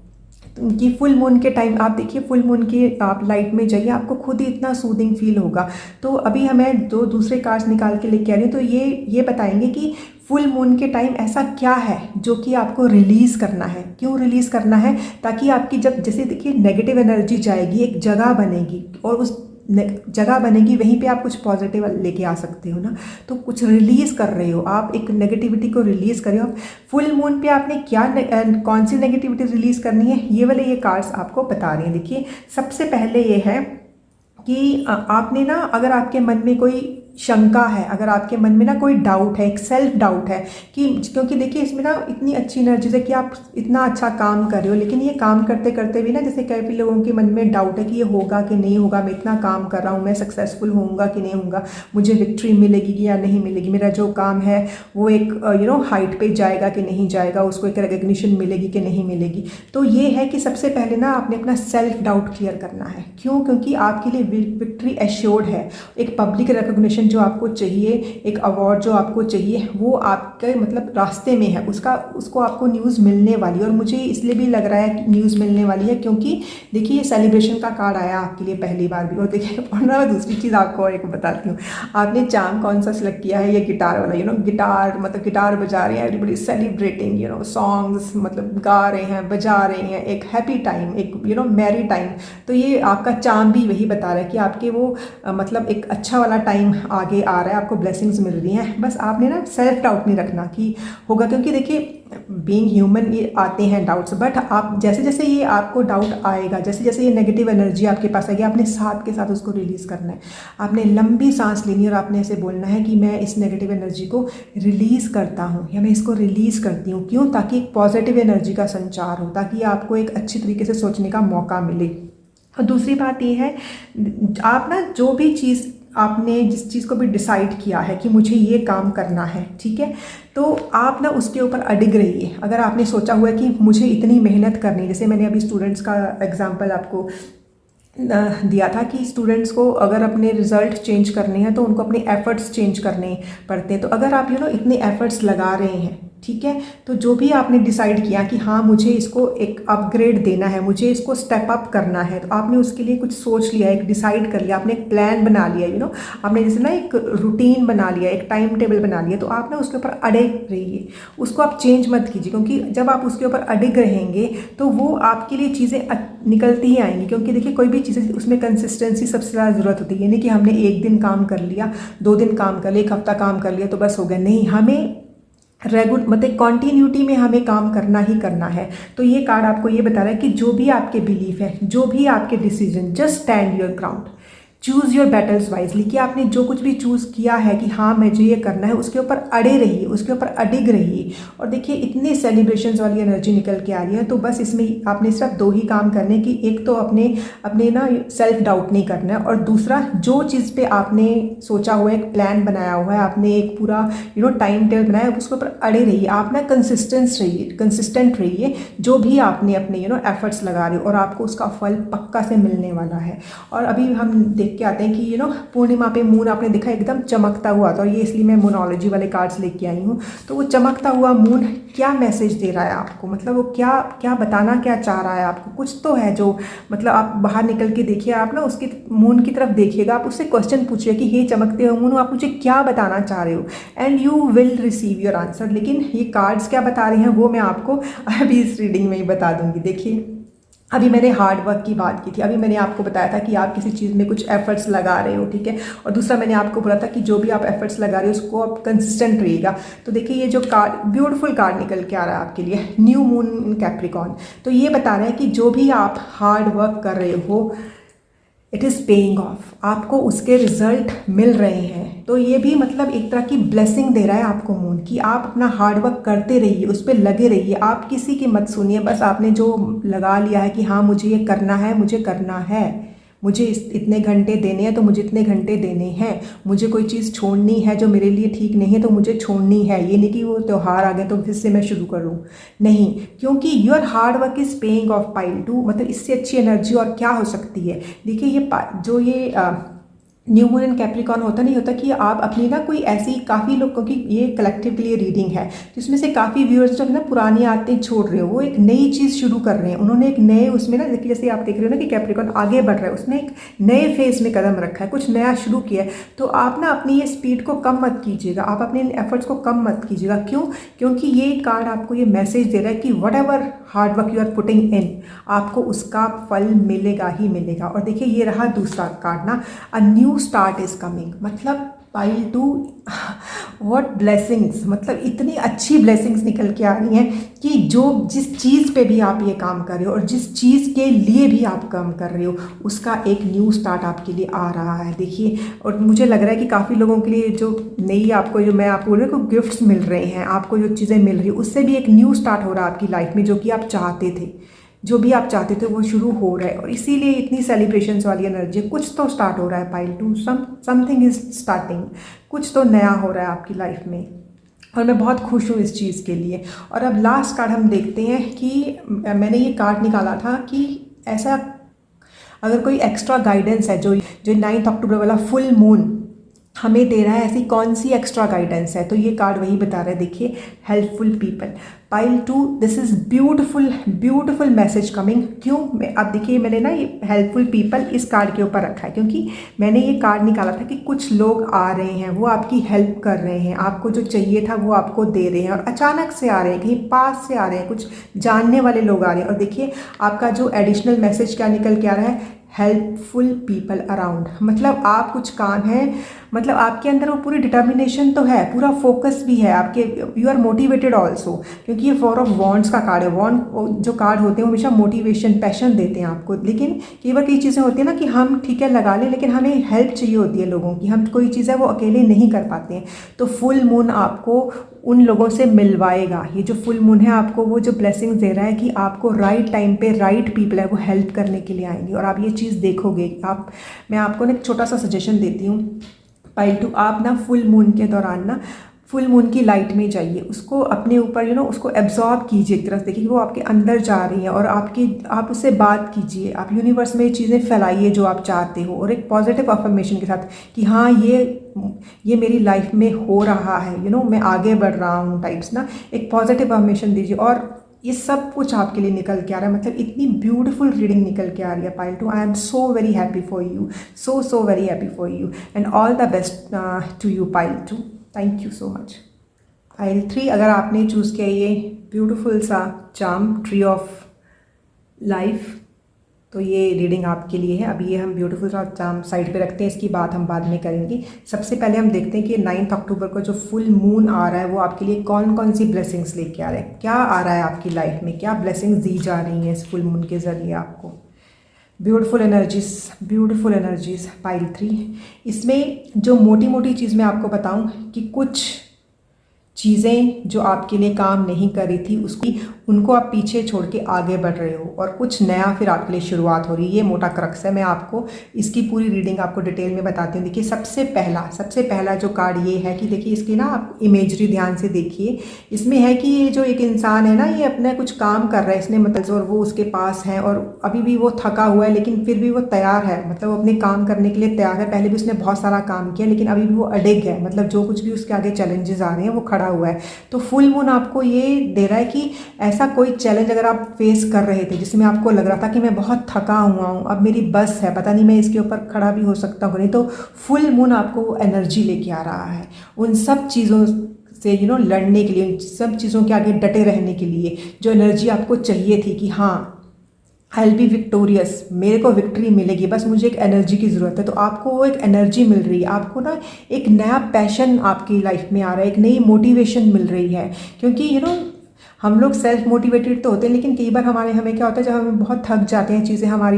कि फुल मून के टाइम आप देखिए, फुल मून की आप लाइट में जाइए, आपको खुद ही इतना सूदिंग फील होगा। तो अभी हमें दो दूसरे कार्ड्स निकाल के लेके आ रही हूँ, तो ये बताएंगे कि फुल मून के टाइम ऐसा क्या है जो कि आपको रिलीज़ करना है, क्यों रिलीज़ करना है, ताकि आपकी जब जैसे देखिए नेगेटिव एनर्जी जाएगी, एक जगह बनेगी और उस जगह बनेगी, वहीं पे आप कुछ पॉजिटिव लेके आ सकते हो ना, तो कुछ रिलीज़ कर रहे हो आप, एक नेगेटिविटी को रिलीज़ कर रहे हो। फुल मून पे आपने क्या कौन सी नेगेटिविटी रिलीज़ करनी है, ये वाले ये कार्ड्स आपको बता रहे हैं। देखिए सबसे पहले ये है कि आपने ना, अगर आपके मन में कोई शंका है, अगर आपके मन में ना कोई डाउट है, एक सेल्फ डाउट है कि, क्योंकि देखिए इसमें ना इतनी अच्छी एनर्जीज है कि आप इतना अच्छा काम कर रहे हो, लेकिन ये काम करते करते भी ना जैसे काफ़ी लोगों के मन में डाउट है कि ये होगा कि नहीं होगा, मैं इतना काम कर रहा हूँ, मैं सक्सेसफुल होऊंगा कि नहीं होऊंगा, मुझे विक्ट्री मिलेगी या नहीं मिलेगी, मेरा जो काम है वो एक हाइट पे जाएगा कि नहीं जाएगा, उसको एक रिकग्निशन मिलेगी कि नहीं मिलेगी। तो ये है कि सबसे पहले ना आपने अपना सेल्फ डाउट क्लियर करना है। क्यों? क्योंकि आपके लिए विक्ट्री एश्योर्ड है, एक पब्लिक रिकग्निशन जो आपको चाहिए, एक अवार्ड जो आपको चाहिए, वो आपके मतलब रास्ते में है, उसको आपको न्यूज़ मिलने वाली है। और मुझे इसलिए भी लग रहा है कि न्यूज़ मिलने वाली है क्योंकि देखिए ये सेलिब्रेशन का कार्ड आया आपके लिए पहली बार भी। और देखिए और ना दूसरी चीज़ आपको और एक बताती हूँ, आपने चार्म कौन सा सिलेक्ट किया है, ये गिटार वाला, गिटार मतलब गिटार बजा रहे हैं, एवरीबडी सेलिब्रेटिंग, सॉन्ग्स मतलब गा रहे हैं, बजा रहे हैं, एक हैप्पी टाइम, एक मैरी टाइम। तो ये आपका चार्म भी वही बता रहा है कि आपके वो मतलब एक अच्छा वाला टाइम आगे आ रहा है, आपको ब्लेसिंग्स मिल रही हैं। बस आपने ना सेल्फ डाउट नहीं रखना कि होगा, क्योंकि देखिए बीइंग ह्यूमन ये आते हैं डाउट्स, बट आप जैसे जैसे ये आपको डाउट आएगा, जैसे जैसे ये नेगेटिव एनर्जी आपके पास आएगी, आपने साथ के साथ उसको रिलीज़ करना है। आपने लंबी सांस लेनी है और आपने ऐसे बोलना है कि मैं इस नेगेटिव एनर्जी को रिलीज़ करता हूँ या मैं इसको रिलीज़ करती हूँ। क्यों? ताकि एक पॉजिटिव एनर्जी का संचार हो, ताकि आपको एक अच्छी तरीके से सोचने का मौका मिले। और दूसरी बात ये है, आप ना जो भी चीज़ आपने जिस चीज़ को भी डिसाइड किया है कि मुझे ये काम करना है, ठीक है, तो आप ना उसके ऊपर अडिग रहिए। अगर आपने सोचा हुआ है कि मुझे इतनी मेहनत करनी है, जैसे मैंने अभी स्टूडेंट्स का एग्जांपल आपको दिया था कि स्टूडेंट्स को अगर अपने रिज़ल्ट चेंज करने हैं तो उनको अपने एफ़र्ट्स चेंज करने पड़ते हैं। तो अगर आप इतने एफ़र्ट्स लगा रहे हैं, ठीक है, तो जो भी आपने डिसाइड किया कि हाँ मुझे इसको एक अपग्रेड देना है, मुझे इसको स्टेप अप करना है, तो आपने उसके लिए कुछ सोच लिया, एक डिसाइड कर लिया, आपने एक प्लान बना लिया, आपने जैसे ना एक रूटीन बना लिया, एक टाइम टेबल बना लिया, तो आप ना उसके ऊपर अडिग रहिए, उसको आप चेंज मत कीजिए। क्योंकि जब आप उसके ऊपर अडिग रहेंगे तो वो आपके लिए चीज़ें निकलती ही आएंगी। क्योंकि देखिए कोई भी चीज़ें उसमें कंसिस्टेंसी सबसे ज़्यादा ज़रूरत होती है, नहीं कि हमने एक दिन काम कर लिया, 2 दिन काम कर लिया, 1 हफ्ता काम कर लिया तो बस हो गया, नहीं, हमें मतलब कॉन्टीन्यूटी में हमें काम करना ही करना है। तो ये कार्ड आपको ये बता रहा है कि जो भी आपके बिलीफ है, जो भी आपके decision, just stand your ground, choose your battles wisely, कि आपने जो कुछ भी चूज़ किया है कि हाँ मुझे ये करना है, उसके ऊपर अड़े रहिए, उसके ऊपर अडिग रहिए। और देखिए इतने सेलिब्रेशंस वाली एनर्जी निकल के आ रही है, तो बस इसमें आपने सिर्फ दो ही काम करने कि एक तो अपने अपने ना सेल्फ डाउट नहीं करना है, और दूसरा जो चीज़ पे आपने सोचा हुआ है, एक प्लान बनाया हुआ है, आपने एक पूरा टाइम टेबल बनाया है, उसके ऊपर अड़े रहिए। आप ना कंसिस्टेंट रहिए जो भी आपने अपने एफर्ट्स लगा रहे हो, और आपको उसका फल पक्का से मिलने वाला है। और अभी हम देख के आते हैं कि पूर्णिमा पे मून आपने देखा एकदम चमकता हुआ था, और ये इसलिए मैं मूनोलॉजी वाले कार्ड्स लेके आई हूँ। तो वो चमकता हुआ मून क्या मैसेज दे रहा है आपको, मतलब वो क्या क्या बताना क्या चाह रहा है आपको, कुछ तो है जो मतलब आप बाहर निकल के देखिए, आप ना उसकी मून की तरफ देखिएगा, आप उससे क्वेश्चन पूछिए कि हे चमकते हुए मून, आप मुझे क्या बताना चाह रहे हो, and you will receive your answer. लेकिन ये कार्ड्स क्या बता रहे हैं वो मैं आपको अभी इस रीडिंग में ही बता दूंगी। देखिए अभी मैंने हार्ड वर्क की बात की थी, अभी मैंने आपको बताया था कि आप किसी चीज़ में कुछ एफर्ट्स लगा रहे हो, ठीक है। और दूसरा मैंने आपको बोला था कि जो भी आप एफर्ट्स लगा रहे हो उसको आप कंसिस्टेंट रहिएगा। तो देखिए ये जो कार्ड, ब्यूटीफुल कार्ड निकल के आ रहा है आपके लिए, न्यू मून इन कैप्रिकॉर्न। तो ये बता रहा है कि जो भी आप हार्ड वर्क कर रहे हो, इट इज़ पेइंग ऑफ, आपको उसके रिजल्ट मिल रहे हैं। तो ये भी मतलब एक तरह की ब्लेसिंग दे रहा है आपको मून, कि आप अपना हार्ड वर्क करते रहिए, उस पर लगे रहिए, आप किसी की मत सुनिए। बस आपने जो लगा लिया है कि हाँ मुझे ये करना है, मुझे करना है, मुझे इतने घंटे देने हैं तो मुझे इतने घंटे देने हैं, मुझे कोई चीज़ छोड़नी है जो मेरे लिए ठीक नहीं है तो मुझे छोड़नी है। ये नहीं कि वो त्यौहार आ गए तो फिर से मैं शुरू करूँ, नहीं, क्योंकि your hard work is paying off pile two. मतलब इससे अच्छी एनर्जी और क्या हो सकती है। देखिए ये जो ये न्यू मून इन कैप्रिकॉर्न होता नहीं होता कि आप अपनी ना कोई ऐसी, काफ़ी लोग, क्योंकि ये कलेक्टिव के लिए रीडिंग है, जिसमें से काफ़ी व्यूअर्स जो ना पुरानी आदतें छोड़ रहे हो, वो एक नई चीज़ शुरू कर रहे हैं। उन्होंने एक नए उसमें ना, देखिए जैसे आप देख रहे हो ना कि कैप्रिकॉर्न आगे बढ़ रहा है, उसने एक नए फेज में कदम रखा है, कुछ नया शुरू किया है। तो आप ना अपनी ये स्पीड को कम मत कीजिएगा, आप अपने एफर्ट्स को कम मत कीजिएगा। क्यों? क्योंकि ये कार्ड आपको ये मैसेज दे रहा है कि whatever hard work you are putting in, आपको उसका फल मिलेगा ही मिलेगा। और देखिए ये रहा दूसरा कार्ड ना, a new start is coming. मतलब पाइल टू, व्हाट ब्लेसिंग्स, मतलब इतनी अच्छी ब्लेसिंग्स निकल के आ रही हैं कि जो जिस चीज़ पे भी आप ये काम कर रहे हो और जिस चीज़ के लिए भी आप काम कर रहे हो, उसका एक न्यू स्टार्ट आपके लिए आ रहा है। देखिए, और मुझे लग रहा है कि काफ़ी लोगों के लिए जो नई आपको, जो मैं आपको बोल रही हूँ, गिफ्ट्स मिल रहे हैं, आपको जो चीज़ें मिल रही है उससे भी एक न्यू स्टार्ट हो रहा है आपकी लाइफ में, जो कि आप चाहते थे, जो भी आप चाहते थे वो शुरू हो रहा है। और इसीलिए इतनी सेलिब्रेशंस वाली एनर्जी, कुछ तो स्टार्ट हो रहा है pile two, something is starting, कुछ तो नया हो रहा है आपकी लाइफ में, और मैं बहुत खुश हूँ इस चीज़ के लिए। और अब लास्ट कार्ड हम देखते हैं कि मैंने ये कार्ड निकाला था कि ऐसा अगर कोई एक्स्ट्रा गाइडेंस है जो 9 अक्टूबर वाला फुल मून हमें दे रहा है, ऐसी कौन सी एक्स्ट्रा गाइडेंस है, तो ये कार्ड वही बता रहा है। देखिए, helpful people, pile two, this is beautiful message coming. क्यों? अब देखिए मैंने ना ये हेल्पफुल पीपल इस कार्ड के ऊपर रखा है क्योंकि मैंने ये कार्ड निकाला था कि कुछ लोग आ रहे हैं, वो आपकी हेल्प कर रहे हैं, आपको जो चाहिए था वो आपको दे रहे हैं, और अचानक से आ रहे हैं, कहीं पास से आ रहे हैं, कुछ जानने वाले लोग आ रहे हैं। और देखिए आपका जो एडिशनल मैसेज क्या निकल के आ रहा है, हेल्पफुल पीपल अराउंड। मतलब आप कुछ काम है, मतलब आपके अंदर वो पूरी डिटर्मिनेशन तो है, पूरा फोकस भी है आपके, यू आर मोटिवेटेड ऑल्सो, क्योंकि ये 4 ऑफ वॉन्ड्स का कार्ड है। वॉन्ड जो कार्ड होते हैं वो हमेशा मोटिवेशन, पैशन देते हैं आपको। लेकिन कई चीज़ें होती हैं ना कि हम ठीक है लगा लें, लेकिन हमें हेल्प चाहिए होती है लोगों की, हम कोई चीज़ है वो अकेले नहीं कर पाते हैं। तो फुल मून आपको उन लोगों से मिलवाएगा। ये जो फुल मून है आपको वो जो ब्लेसिंग्स दे रहा है कि आपको राइट टाइम पे राइट पीपल है वो हेल्प करने के लिए आएंगे, और आप ये चीज़ देखोगे। मैं आपको ना एक छोटा सा सजेशन देती हूँ पाइल टू, आप ना फुल मून के दौरान ना फुल मून की लाइट में जाइए, उसको अपने ऊपर उसको एब्जॉर्ब कीजिए एक तरह से। देखिए वो आपके अंदर जा रही हैं, और आप उससे बात कीजिए, आप यूनिवर्स में ये चीज़ें फैलाइए जो आप चाहते हो, और एक पॉजिटिव अफर्मेशन के साथ कि हाँ ये मेरी लाइफ में हो रहा है, मैं आगे बढ़ रहा हूँ टाइप्स ना, एक पॉजिटिव अफर्मेशन दीजिए। और ये सब कुछ आपके लिए निकल के आ रहा है, मतलब इतनी ब्यूटीफुल रीडिंग निकल के आ रही है pile two. I am so very happy for you, so very happy for you, and all the best to you pile two. Thank you so much. Pile 3, अगर आपने चूज़ किया ये ब्यूटीफुल सा चार्म, ट्री ऑफ लाइफ, तो ये रीडिंग आपके लिए है। अभी ये हम ब्यूटीफुल सा चार्म साइड पे रखते हैं, इसकी बात हम बाद में करेंगे। सबसे पहले हम देखते हैं कि 9 अक्टूबर को जो फुल मून आ रहा है वो आपके लिए कौन कौन सी ब्लेसिंग्स लेके आ रहा है, क्या आ रहा है आपकी लाइफ में, क्या ब्लेसिंग्स दी जा रही हैं इस फुल मून के ज़रिए आपको। Beautiful energies pile 3। इसमें जो मोटी मोटी चीज़ मैं आपको बताऊं कि कुछ चीज़ें जो आपके लिए काम नहीं कर रही थी उनको आप पीछे छोड़ के आगे बढ़ रहे हो और कुछ नया फिर आपके लिए शुरुआत हो रही है। ये मोटा क्रक्स है। मैं आपको इसकी पूरी रीडिंग आपको डिटेल में बताती हूँ। देखिए सबसे पहला जो कार्ड ये है कि देखिए इसकी ना आप इमेजरी ध्यान से देखिए। इसमें है कि ये जो एक इंसान है ना, ये अपना कुछ काम कर रहा है इसने मतलब, और वो उसके पास है और अभी भी वो थका हुआ है लेकिन फिर भी वो तैयार है, मतलब वो अपने काम करने के लिए तैयार है। पहले भी उसने बहुत सारा काम किया लेकिन अभी भी वो अडिग है, मतलब जो कुछ भी उसके आगे चैलेंजेस आ रहे हैं वो खड़ा हुआ है। तो फुल मून आपको ये दे रहा है कि ऐसा कोई चैलेंज अगर आप फेस कर रहे थे जिसमें आपको लग रहा था कि मैं बहुत थका हुआ हूँ, अब मेरी बस है, पता नहीं मैं इसके ऊपर खड़ा भी हो सकता हूँ नहीं, तो फुल मून आपको एनर्जी लेके आ रहा है उन सब चीज़ों से लड़ने के लिए, उन सब चीज़ों के आगे डटे रहने के लिए। जो एनर्जी आपको चाहिए थी कि हाँ आई विल बी विक्टोरियस, मेरे को विक्ट्री मिलेगी, बस मुझे एक एनर्जी की ज़रूरत है, तो आपको वो एक एनर्जी मिल रही है। आपको ना एक नया पैशन आपकी लाइफ में आ रहा है, एक नई मोटिवेशन मिल रही है। क्योंकि हम लोग सेल्फ मोटिवेटेड तो होते हैं लेकिन कई बार हमें क्या होता है, जब हम बहुत थक जाते हैं, चीज़ें हमारी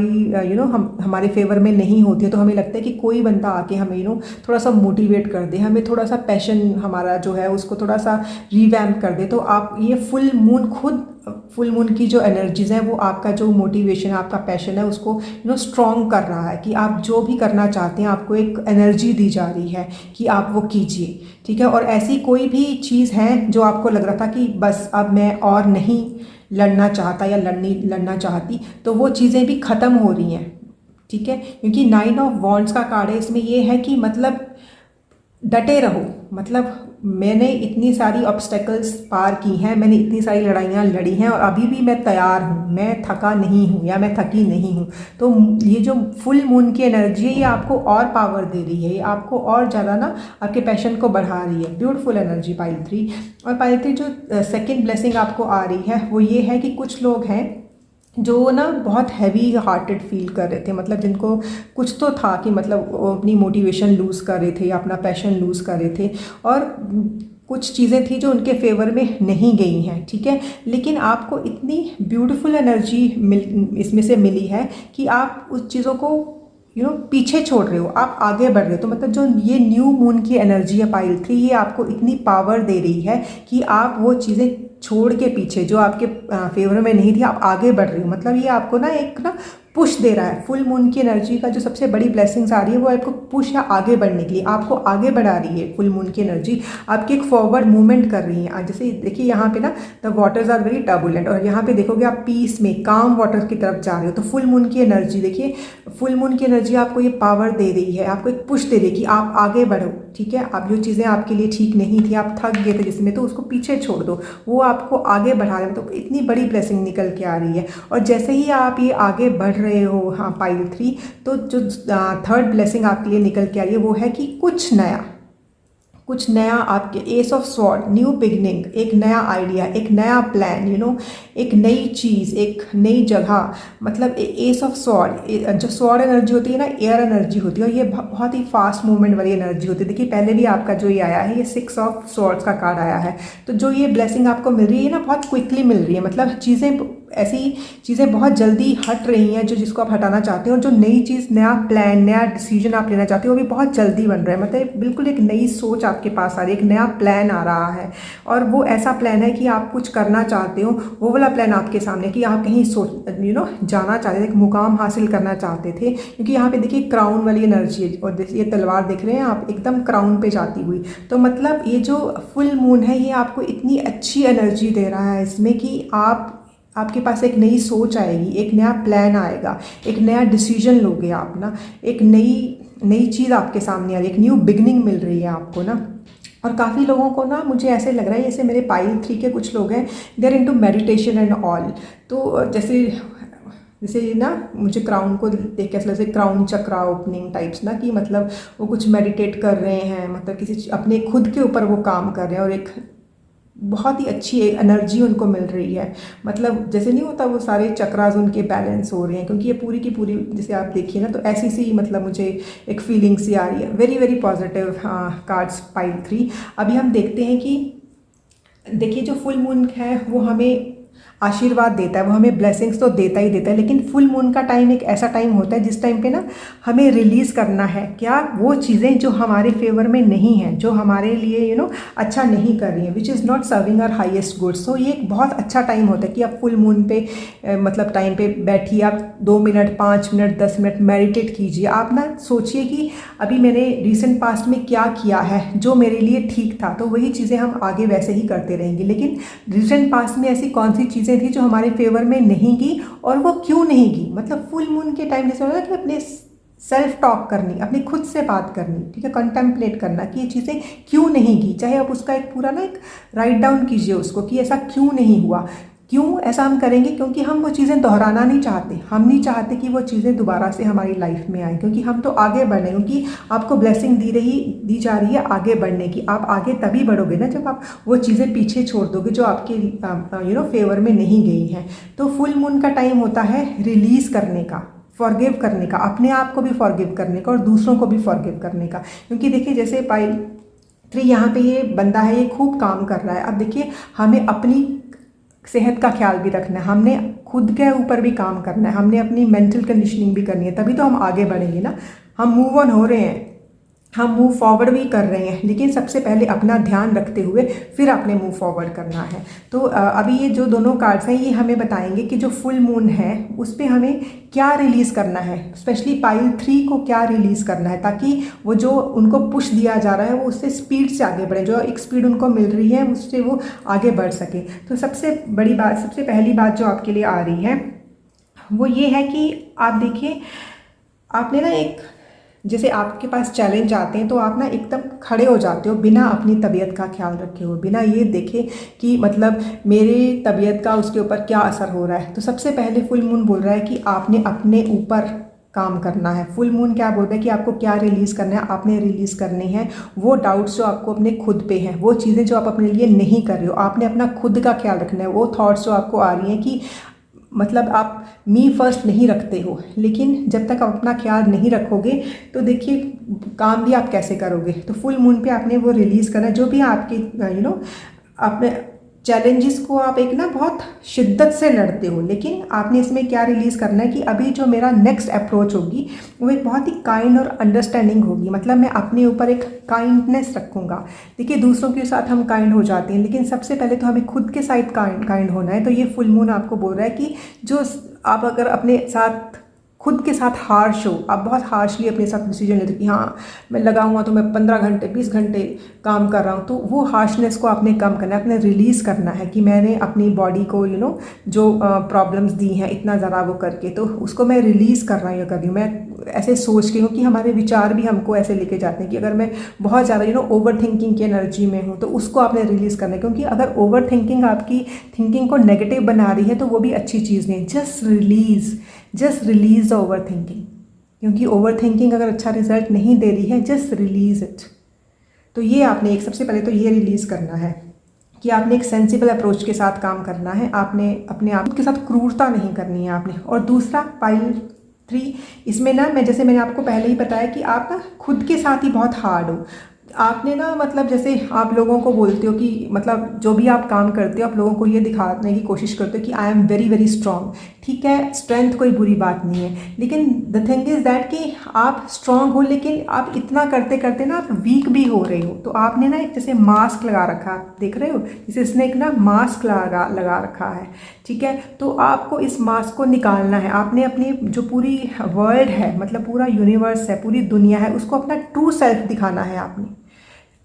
हम हमारे फेवर में नहीं होती है, तो हमें लगता है कि कोई बंदा आके हमें थोड़ा सा मोटिवेट कर दे, हमें थोड़ा सा पैशन हमारा जो है उसको थोड़ा सा रिवैम्प कर दे। तो आप ये फुल मून की जो एनर्जीज़ हैं वो आपका जो मोटिवेशन है, आपका पैशन है, उसको स्ट्रॉन्ग कर रहा है कि आप जो भी करना चाहते हैं आपको एक एनर्जी दी जा रही है कि आप वो कीजिए। ठीक है। और ऐसी कोई भी चीज़ है जो आपको लग रहा था कि बस अब मैं और नहीं लड़ना चाहता या लड़ना चाहती, तो वो चीज़ें भी ख़त्म हो रही हैं। ठीक है। क्योंकि 9 ऑफ वॉन्ड्स का कार्ड है, इसमें ये है कि मतलब डटे रहो, मतलब मैंने इतनी सारी ऑब्स्टेकल्स पार की हैं, मैंने इतनी सारी लड़ाइयाँ लड़ी हैं और अभी भी मैं तैयार हूँ, मैं थका नहीं हूँ या मैं थकी नहीं हूँ। तो ये जो फुल मून की एनर्जी है ये आपको और पावर दे रही है, ये आपको और ज़्यादा ना आपके पैशन को बढ़ा रही है। Beautiful energy pile 3। और पाइल 3 जो सेकेंड ब्लेसिंग आपको आ रही है वो ये है कि कुछ लोग हैं जो ना बहुत हैवी हार्टेड फील कर रहे थे, मतलब जिनको कुछ तो था कि मतलब वो अपनी मोटिवेशन लूज़ कर रहे थे या अपना पैशन लूज़ कर रहे थे और कुछ चीज़ें थी जो उनके फेवर में नहीं गई हैं। ठीक है। लेकिन आपको इतनी ब्यूटीफुल एनर्जी इसमें से मिली है कि आप उस चीज़ों को पीछे छोड़ रहे हो, आप आगे बढ़ रहे हो। तो मतलब जो ये न्यू मून की एनर्जी है पाइल 3, ये आपको इतनी पावर दे रही है कि आप वो चीज़ें छोड़ के पीछे जो आपके फेवर में नहीं थी आप आगे बढ़ रहे हो। मतलब ये आपको ना एक पुश दे रहा है। फुल मून की एनर्जी का जो सबसे बड़ी ब्लेसिंग्स आ रही है वो आपको पुश या आगे बढ़ने के लिए आपको आगे बढ़ा रही है। फुल मून की एनर्जी आपकी एक फॉरवर्ड मूवमेंट कर रही है। जैसे देखिए यहाँ पे ना the waters are very turbulent और यहाँ पे देखोगे आप पीस में काम वाटर की तरफ जा रहे हो। तो फुल मून की एनर्जी देखिए, फुल मून की एनर्जी आपको ये पावर दे रही है, आपको एक पुश दे रही है कि आप आगे बढ़ो। ठीक है। अब जो चीज़ें आपके लिए ठीक नहीं थी, आप थक गए थे जिसमें, तो उसको पीछे छोड़ दो, वो आपको आगे बढ़ा रहे हैं। तो इतनी बड़ी ब्लेसिंग निकल के आ रही है। और जैसे ही आप ये आगे बढ़ रहे हो हाँ पाइल 3, तो जो थर्ड ब्लेसिंग आपके लिए निकल के आ रही है वो है कि कुछ नया आपके S of sword, new beginning, एक नया आइडिया, एक नया प्लान, एक नई चीज़, एक नई जगह। मतलब एस ऑफ स्वॉर्ड, जो स्वॉर्ड एनर्जी होती है ना, एयर एनर्जी होती है और ये बहुत ही फास्ट मूवमेंट वाली एनर्जी होती है। देखिए पहले भी आपका जो ये आया है, ये 6 ऑफ स्वॉर्ड्स का कार्ड आया है। तो जो ये ब्लेसिंग आपको मिल रही है ना, बहुत क्विकली मिल रही है। मतलब ऐसी चीज़ें बहुत जल्दी हट रही हैं जिसको आप हटाना चाहते हो। और जो नई चीज़, नया प्लान, नया डिसीजन आप लेना चाहते हो वो भी बहुत जल्दी बन रहा है। मतलब बिल्कुल एक नई सोच आपके पास आ रही है, एक नया प्लान आ रहा है। और वो ऐसा प्लान है कि आप कुछ करना चाहते हो, वो वाला प्लान आपके सामने कि आप कहीं जाना चाहते थे, एक मुकाम हासिल करना चाहते थे। क्योंकि यहाँ पे देखिए क्राउन वाली एनर्जी है और ये तलवार देख रहे हैं आप, एकदम क्राउन पे जाती हुई। तो मतलब ये जो फुल मून है ये आपको इतनी अच्छी एनर्जी दे रहा है इसमें कि आपके पास एक नई सोच आएगी, एक नया प्लान आएगा, एक नया डिसीजन लोगे आप ना, एक नई चीज़ आपके सामने आ रही है, एक न्यू बिगनिंग मिल रही है आपको ना। और काफ़ी लोगों को ना मुझे ऐसे लग रहा है, जैसे मेरे पाइल 3 के कुछ लोग हैं, they are into meditation and all. तो जैसे ना मुझे क्राउन को देख के ऐसा लगे क्राउन चक्रा ओपनिंग टाइप्स ना, कि मतलब वो कुछ मेडिटेट कर रहे हैं, मतलब किसी अपने खुद के ऊपर वो काम कर रहे हैं और एक बहुत ही अच्छी एनर्जी उनको मिल रही है। मतलब जैसे नहीं होता वो सारे चक्रास उनके बैलेंस हो रहे हैं, क्योंकि ये पूरी की पूरी जैसे आप देखिए ना, तो ऐसी सी मतलब मुझे एक फीलिंग सी आ रही है। Very very positive cards pile 3। अभी हम देखते हैं कि देखिए जो फुल मून है वो हमें आशीर्वाद देता है, वो हमें ब्लेसिंग्स तो देता ही देता है। लेकिन फुल मून का टाइम एक ऐसा टाइम होता है जिस टाइम पे ना हमें रिलीज़ करना है क्या, वो चीज़ें जो हमारे फेवर में नहीं हैं, जो हमारे लिए अच्छा नहीं कर रही हैं, which is not serving our highest goods. So ये एक बहुत अच्छा टाइम होता है कि आप फुल मून पे मतलब टाइम पे बैठिए, आप 2 मिनट 5 मिनट 10 मिनट मेडिटेट कीजिए। आप ना सोचिए कि अभी मैंने रिसेंट पास्ट में क्या किया है जो मेरे लिए ठीक था, तो वही चीज़ें हम आगे वैसे ही करते रहेंगे। लेकिन रिसेंट पास्ट में ऐसी कौन सी चीज़ें थी जो हमारे फेवर में नहीं की, और वो क्यों नहीं की। मतलब फुल मून के टाइम जैसे होता है कि अपने सेल्फ टॉक करनी, अपनी खुद से बात करनी, ठीक है, कंटेम्पलेट करना कि ये चीज़ें क्यों नहीं की। चाहे आप उसका एक पूरा ना एक राइट डाउन कीजिए उसको कि ऐसा क्यों नहीं हुआ। क्यों ऐसा हम करेंगे, क्योंकि हम वो चीज़ें दोहराना नहीं चाहते। हम नहीं चाहते कि वो चीज़ें दोबारा से हमारी लाइफ में आए, क्योंकि हम तो आगे बढ़ने, क्योंकि आपको ब्लेसिंग दी जा रही है आगे बढ़ने की। आप आगे तभी बढ़ोगे ना जब आप वो चीज़ें पीछे छोड़ दोगे जो आपके फेवर में नहीं गई हैं। तो फुल मून का टाइम होता है रिलीज़ करने का, फॉरगिव करने का, अपने आप को भी फॉरगिव करने का और दूसरों को भी फॉरगिव करने का। क्योंकि देखिए जैसे पाइल 3 यहाँ पे ये बंदा है, ये खूब काम कर रहा है। अब देखिए हमें अपनी सेहत का ख्याल भी रखना है, हमने खुद के ऊपर भी काम करना है, हमने अपनी मेंटल कंडीशनिंग भी करनी है, तभी तो हम आगे बढ़ेंगे ना। हम मूव ऑन हो रहे हैं, हम मूव फॉरवर्ड भी कर रहे हैं, लेकिन सबसे पहले अपना ध्यान रखते हुए फिर आपने मूव फॉरवर्ड करना है। तो अभी ये जो दोनों कार्ड्स हैं ये हमें बताएंगे कि जो फुल मून है उस पर हमें क्या रिलीज़ करना है, स्पेशली पाइल 3 को क्या रिलीज़ करना है, ताकि वो जो उनको पुश दिया जा रहा है वो उससे स्पीड से आगे बढ़े, जो एक स्पीड उनको मिल रही है उससे वो आगे बढ़ सके। तो सबसे बड़ी बात, सबसे पहली बात जो आपके लिए आ रही है वो ये है कि आप देखिए, आपने ना एक, जैसे आपके पास चैलेंज आते हैं तो आप ना एकदम खड़े हो जाते हो बिना अपनी तबीयत का ख्याल रखे हो, बिना ये देखे कि मतलब मेरे तबीयत का उसके ऊपर क्या असर हो रहा है। तो सबसे पहले फुल मून बोल रहा है कि आपने अपने ऊपर काम करना है। फुल मून क्या बोल रहा है कि आपको क्या रिलीज़ करना है, आपने रिलीज़ करने हैं वो डाउट्स जो आपको अपने खुद पे हैं, वो चीज़ें जो आप अपने लिए नहीं कर रहे हो, आपने अपना खुद का ख्याल रखना है। वो थॉट्स जो आपको आ रही हैं कि मतलब आप मी फर्स्ट नहीं रखते हो, लेकिन जब तक आप अपना ख्याल नहीं रखोगे तो देखिए काम भी आप कैसे करोगे। तो फुल मून पे आपने वो रिलीज़ करना है, जो भी आपके अपने चैलेंजेस को आप एक ना बहुत शिद्दत से लड़ते हो, लेकिन आपने इसमें क्या रिलीज़ करना है कि अभी जो मेरा नेक्स्ट अप्रोच होगी वो एक बहुत ही काइंड और अंडरस्टैंडिंग होगी। मतलब मैं अपने ऊपर एक काइंडनेस रखूँगा। देखिए दूसरों के साथ हम काइंड हो जाते हैं, लेकिन सबसे पहले तो हमें खुद के साथ काइंड होना है। तो ये फुल मून आपको बोल रहा है कि जो आप अगर अपने साथ खुद के साथ हार्श हो, आप बहुत हार्शली अपने साथ डिसीजन लेते कि हाँ मैं लगा हुआ तो मैं 15 घंटे 20 घंटे काम कर रहा हूँ, तो वो हार्शनेस को आपने कम करना है, आपने रिलीज़ करना है कि मैंने अपनी बॉडी को जो प्रॉब्लम्स दी हैं इतना ज़्यादा वो करके, तो उसको मैं रिलीज़ कर रहा हूँ, कर रही हूँ मैं ऐसे सोच के हूँ कि हमारे विचार भी हमको ऐसे लेके जाते हैं कि अगर मैं बहुत ज़्यादा ओवर थिंकिंग की एनर्जी में हूँ तो उसको आपने रिलीज़ करना है। क्योंकि अगर ओवर थिंकिंग आपकी थिंकिंग को नेगेटिव बना रही है तो वो भी अच्छी चीज़ नहीं। Just release the over thinking, क्योंकि ओवर थिंकिंग अगर अच्छा रिजल्ट नहीं दे रही है, जस्ट रिलीज़ इट। तो ये आपने एक सबसे पहले तो ये रिलीज़ करना है कि आपने एक सेंसिबल अप्रोच के साथ काम करना है, आपने अपने आप के साथ क्रूरता नहीं करनी है आपने। और दूसरा पाइल 3, इसमें ना मैंने आपको पहले ही बताया कि आप ना खुद के साथ ही बहुत हार्ड हो। आपने ना मतलब जैसे आप लोगों को बोलते हो कि मतलब जो भी आप काम करते हो आप लोगों को ये दिखाने की कोशिश करते हो कि आई एम वेरी वेरी स्ट्रॉन्ग। ठीक है, स्ट्रेंथ कोई बुरी बात नहीं है, लेकिन द थिंग इज़ दैट कि आप स्ट्रॉन्ग हो लेकिन आप इतना करते करते ना आप वीक भी हो रहे हो। तो आपने ना एक जैसे मास्क लगा रखा, आप देख रहे हो जैसे इसने एक ना मास्क लगा रखा है। ठीक है, तो आपको इस मास्क को निकालना है। आपने अपनी जो पूरी वर्ल्ड है, मतलब पूरा यूनिवर्स है, पूरी दुनिया है, उसको अपना ट्रू सेल्फ दिखाना है आपने।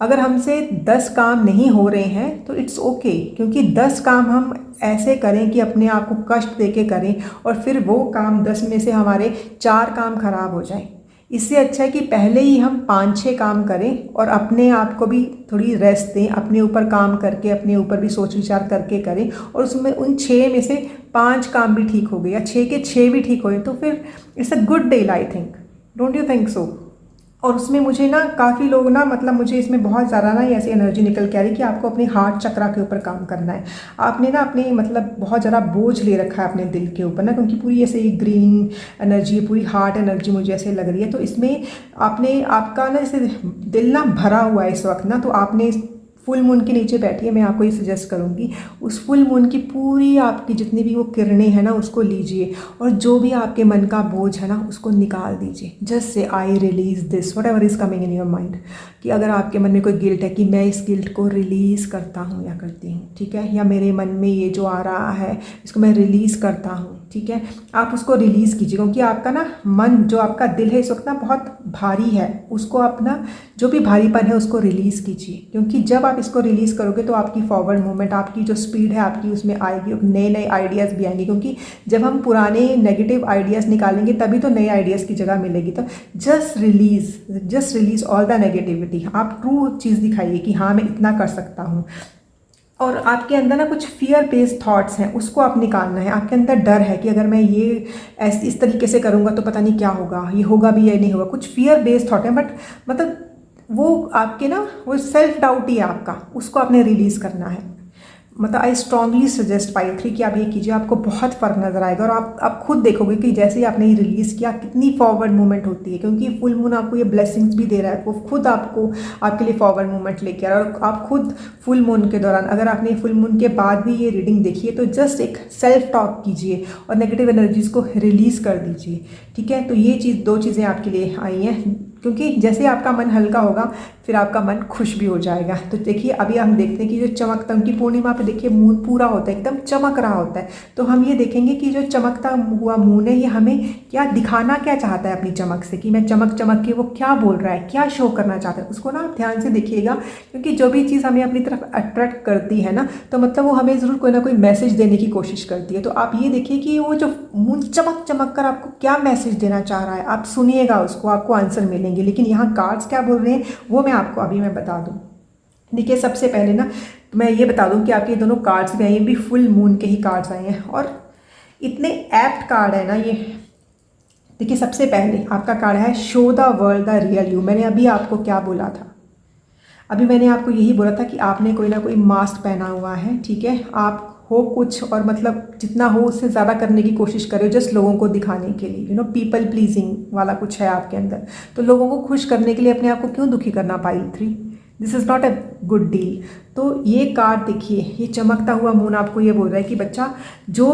अगर हमसे 10 काम नहीं हो रहे हैं तो इट्स ओके, क्योंकि 10 काम हम ऐसे करें कि अपने आप को कष्ट देके करें और फिर वो काम 10 में से हमारे 4 काम खराब हो जाएं। इससे अच्छा है कि पहले ही हम 5-6 काम करें और अपने आप को भी थोड़ी रेस्ट दें, अपने ऊपर काम करके अपने ऊपर भी सोच विचार करके करें, और उसमें उन 6 में से 5 काम भी ठीक हो गए या 6 के 6 भी ठीक हो गए तो फिर it's a good day, I think. Don't you think so? और उसमें मुझे ना काफ़ी लोग ना मतलब मुझे इसमें बहुत ज़्यादा ना ऐसी एनर्जी निकल के आ रही कि आपको अपने हार्ट चक्रा के ऊपर काम करना है। आपने ना अपने मतलब बहुत ज़्यादा बोझ ले रखा है अपने दिल के ऊपर ना, क्योंकि पूरी ऐसे ग्रीन एनर्जी, पूरी हार्ट एनर्जी मुझे ऐसे लग रही है। तो इसमें आपने आपका ना जैसे दिल ना भरा हुआ है इस वक्त ना, तो आपने फुल मून के नीचे बैठिए, मैं आपको ये सजेस्ट करूँगी उस फुल मून की पूरी आपकी जितनी भी वो किरणें हैं ना उसको लीजिए, और जो भी आपके मन का बोझ है ना उसको निकाल दीजिए। Just say I release this what ever is coming in your mind, कि अगर आपके मन में कोई गिल्ट है कि मैं इस गिल्ट को रिलीज़ करता हूँ या करती हूँ, ठीक है, या मेरे मन में ये जो आ रहा है इसको मैं रिलीज़ करता हूँ, ठीक है, आप उसको रिलीज़ कीजिए। क्योंकि आपका ना मन, जो आपका दिल है इस वक्त ना बहुत भारी है, उसको अपना जो भी भारीपन है उसको रिलीज़ कीजिए। क्योंकि जब आप इसको रिलीज़ करोगे तो आपकी फॉरवर्ड मूवमेंट, आपकी जो स्पीड है आपकी उसमें आएगी, नए नए आइडियाज़ भी आएंगे। क्योंकि जब हम पुराने नेगेटिव आइडियाज़ निकालेंगे तभी तो नए आइडियाज़ की जगह मिलेगी। तो just release all the negativity. आप ट्रू चीज़ दिखाइए कि हाँ मैं इतना कर सकता हूँ। और आपके अंदर ना कुछ फियर बेस्ड थॉट्स हैं, उसको आप निकालना है। आपके अंदर डर है कि अगर मैं ये इस तरीके से करूँगा तो पता नहीं क्या होगा, ये होगा भी या नहीं होगा, कुछ फियर बेस्ड थॉट है। बट मतलब वो आपके ना वो सेल्फ डाउट ही है आपका, उसको आपने रिलीज़ करना है। मतलब आई स्ट्रांगली सजेस्ट पाइल 3 कि आप ये कीजिए, आपको बहुत फ़र्क नज़र आएगा। और आप खुद देखोगे कि जैसे ही आपने ये रिलीज़ किया कितनी फॉरवर्ड मूवमेंट होती है। क्योंकि फुल मून आपको ये ब्लेसिंग्स भी दे रहा है, वो खुद आपको आपके लिए फॉरवर्ड मूवमेंट लेके आ रहा है। और आप खुद फुल मून के दौरान, अगर आपने फुल मून के बाद भी ये रीडिंग देखी है तो जस्ट एक सेल्फ टॉक कीजिए और नेगेटिव एनर्जीज़ को रिलीज़ कर दीजिए, ठीक है। तो ये चीज़, दो चीज़ें आपके लिए आई हैं। क्योंकि जैसे आपका मन हल्का होगा फिर आपका मन खुश भी हो जाएगा। तो देखिए अभी हम देखते हैं कि जो चमकता, उनकी पूर्णिमा पे देखिए मून पूरा होता है, एकदम चमक रहा होता है। तो हम ये देखेंगे कि जो चमकता हुआ मून है ये हमें क्या दिखाना, क्या चाहता है अपनी चमक से, कि मैं चमक चमक के वो क्या बोल रहा है, क्या शो करना चाहता है, उसको ना आप ध्यान से देखिएगा। क्योंकि जो भी चीज़ हमें अपनी तरफ अट्रैक्ट करती है ना, तो मतलब वो हमें ज़रूर कोई ना कोई मैसेज देने की कोशिश करती है। तो आप ये देखिए कि वो जो मून चमक चमक कर आपको क्या मैसेज देना चाह रहा है, आप सुनिएगा उसको, आपको आंसर मिलेंगे। लेकिन यहाँ कार्ड्स क्या बोल रहे हैं वो मैं आपको अभी मैं बता दूँ। देखिए सबसे पहले ना मैं ये बता दूँ कि आपके दोनों कार्ड्स भी आए, ये भी फुल मून के ही कार्ड्स आए हैं और इतने एप्ट कार्ड है ना ये। देखिए सबसे पहले आपका कार्ड है show the world the real you. मैंने अभी आपको क्या बोला था, अभी मैंने आपको यही बोला था कि आपने कोई ना कोई मास्क पहना हुआ है, ठीक है, आप हो कुछ और मतलब जितना हो उससे ज़्यादा करने की कोशिश करो जस्ट लोगों को दिखाने के लिए, पीपल प्लीजिंग वाला कुछ है आपके अंदर। तो लोगों को खुश करने के लिए अपने आप को क्यों दुखी करना, pile 3, this is not a good deal. तो ये कार्ड देखिए, ये चमकता हुआ मून आपको ये बोल रहा है कि बच्चा जो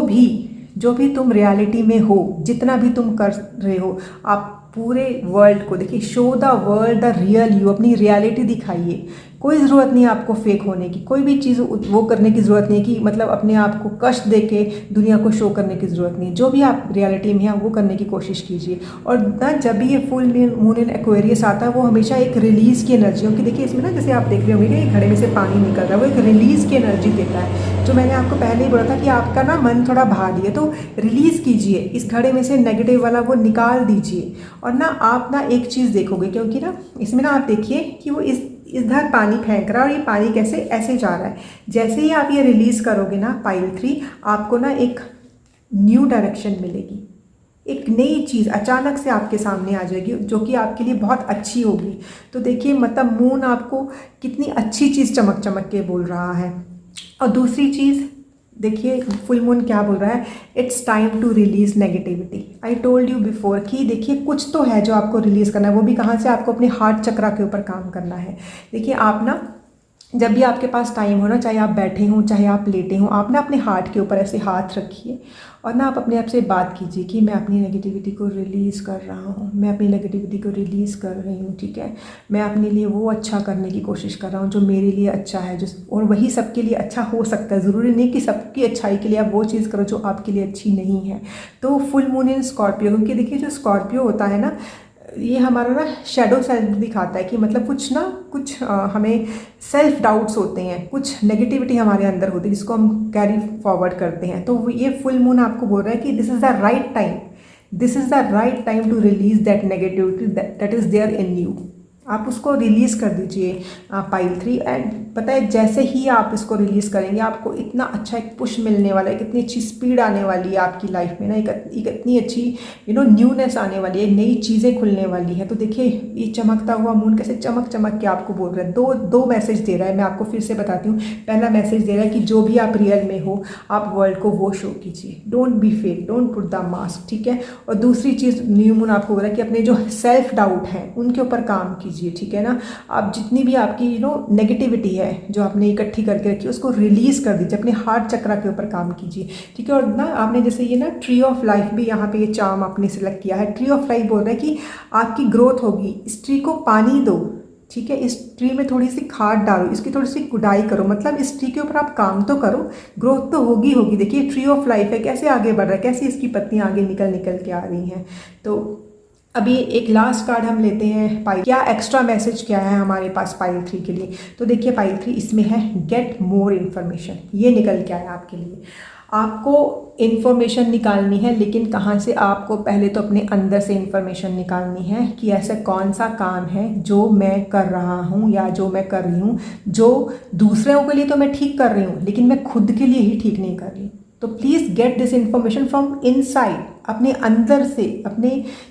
भी तुम रियलिटी में हो, जितना भी तुम कर रहे हो, आप पूरे वर्ल्ड को देखिए, show the world the real you, अपनी रियलिटी दिखाइए। कोई ज़रूरत नहीं है आपको फेक होने की, कोई भी चीज़ वो करने की ज़रूरत नहीं कि मतलब अपने आप को कष्ट दे के दुनिया को शो करने की ज़रूरत नहीं। जो भी आप रियलिटी में हैं वो करने की कोशिश कीजिए। और ना जब भी ये फुल मून इन एक्वेरियस आता है वो हमेशा एक रिलीज़ की एनर्जी होगी। देखिए इसमें ना जैसे आप देख रहे होंगे कि घड़े में से पानी निकल रहा है, वो एक रिलीज़ की एनर्जी देता है। जो मैंने आपको पहले ही बोला था कि आपका ना मन थोड़ा भारी है, तो रिलीज़ कीजिए इस घड़े में से नेगेटिव वाला वो निकाल दीजिए। और ना आप ना एक चीज़ देखोगे, क्योंकि ना इसमें ना आप देखिए कि वो इधर पानी फेंक रहा है और ये पानी कैसे ऐसे जा रहा है। जैसे ही आप ये रिलीज़ करोगे ना पाइल 3, आपको ना एक न्यू डायरेक्शन मिलेगी, एक नई चीज़ अचानक से आपके सामने आ जाएगी जो कि आपके लिए बहुत अच्छी होगी। तो देखिए मतलब मून आपको कितनी अच्छी चीज़ चमक चमक के बोल रहा है। और दूसरी चीज़ देखिए फुल मून क्या बोल रहा है, it's time to release negativity. I told you before कि देखिए कुछ तो है जो आपको रिलीज़ करना है, वो भी कहाँ से, आपको अपने हार्ट चक्रा के ऊपर काम करना है। देखिए आप ना जब भी आपके पास टाइम हो ना, चाहे आप बैठे हों चाहे आप लेटे हों, आप ना अपने हार्ट के ऊपर ऐसे हाथ रखिए और ना आप अपने आप से बात कीजिए कि मैं अपनी नेगेटिविटी को रिलीज़ कर रहा हूँ, मैं अपनी नेगेटिविटी को रिलीज़ कर रही हूँ, ठीक है। मैं अपने लिए वो अच्छा करने की कोशिश कर रहा हूँ जो मेरे लिए अच्छा है, जो और वही सबके लिए अच्छा हो सकता है। ज़रूरी नहीं कि सबकी अच्छाई के लिए आप वो चीज़ करो जो आपके लिए अच्छी नहीं है। तो फुल मून इन स्कॉर्पियो, क्योंकि देखिए जो स्कॉर्पियो होता है ना, ये हमारा ना शेडो सेल्फ दिखाता है कि मतलब कुछ हमें सेल्फ डाउट्स होते हैं, कुछ नेगेटिविटी हमारे अंदर होती है जिसको हम कैरी फॉरवर्ड करते हैं। तो ये फुल मून आपको बोल रहा है कि this is the right time to release that negativity that is there in you. आप उसको रिलीज़ कर दीजिए पाइल 3। एंड पता है जैसे ही आप इसको रिलीज़ करेंगे आपको इतना अच्छा एक पुश मिलने वाला है, कितनी अच्छी स्पीड आने वाली है आपकी लाइफ में ना, एक इतनी अच्छी न्यूनेस आने वाली है, नई चीज़ें खुलने वाली है। तो देखिए ये चमकता हुआ मून कैसे चमक चमक के आपको बोल रहा है, दो मैसेज दे रहा है। मैं आपको फिर से बताती हूँ। पहला मैसेज दे रहा है कि जो भी आप रियल में हो आप वर्ल्ड को वो शो कीजिए, don't be fake, don't put the mask, ठीक है। और दूसरी चीज़ न्यू मून आपको बोल रहा है कि अपने जो सेल्फ डाउट हैं उनके ऊपर काम कीजिए। कीजिए, ठीक है ना। आप जितनी भी आपकी नेगेटिविटी है जो आपने इकट्ठी करके रखी है उसको रिलीज़ कर दीजिए, अपने हार्ट चक्रा के ऊपर काम कीजिए, ठीक है। और ना आपने जैसे ये ना ट्री ऑफ लाइफ भी यहाँ पे ये चार्म आपने सिलेक्ट किया है। ट्री ऑफ लाइफ बोल रहा है कि आपकी ग्रोथ होगी, इस ट्री को पानी दो, ठीक है। इस ट्री में थोड़ी सी खाद डालो, इसकी थोड़ी सी गुडाई करो, मतलब इस ट्री के ऊपर आप काम तो करो, ग्रोथ तो होगी होगी। देखिए ट्री ऑफ लाइफ है, कैसे आगे बढ़ रहा है, कैसे इसकी पत्तियां आगे निकल निकल के आ रही हैं। तो अभी एक लास्ट कार्ड हम लेते हैं पाइल। क्या एक्स्ट्रा मैसेज क्या है हमारे पास पाइल 3 के लिए? तो देखिए पाइल 3 इसमें है गेट मोर इन्फॉर्मेशन, ये निकल के आया आपके लिए। आपको इन्फॉर्मेशन निकालनी है, लेकिन कहाँ से? आपको पहले तो अपने अंदर से इन्फॉर्मेशन निकालनी है कि ऐसा कौन सा काम है जो मैं कर रहा हूँ या जो मैं कर रही हूँ, जो दूसरों के लिए तो मैं ठीक कर रही हूँ लेकिन मैं खुद के लिए ही ठीक नहीं कर रही। तो please get this information from inside, अपने अंदर से, अपने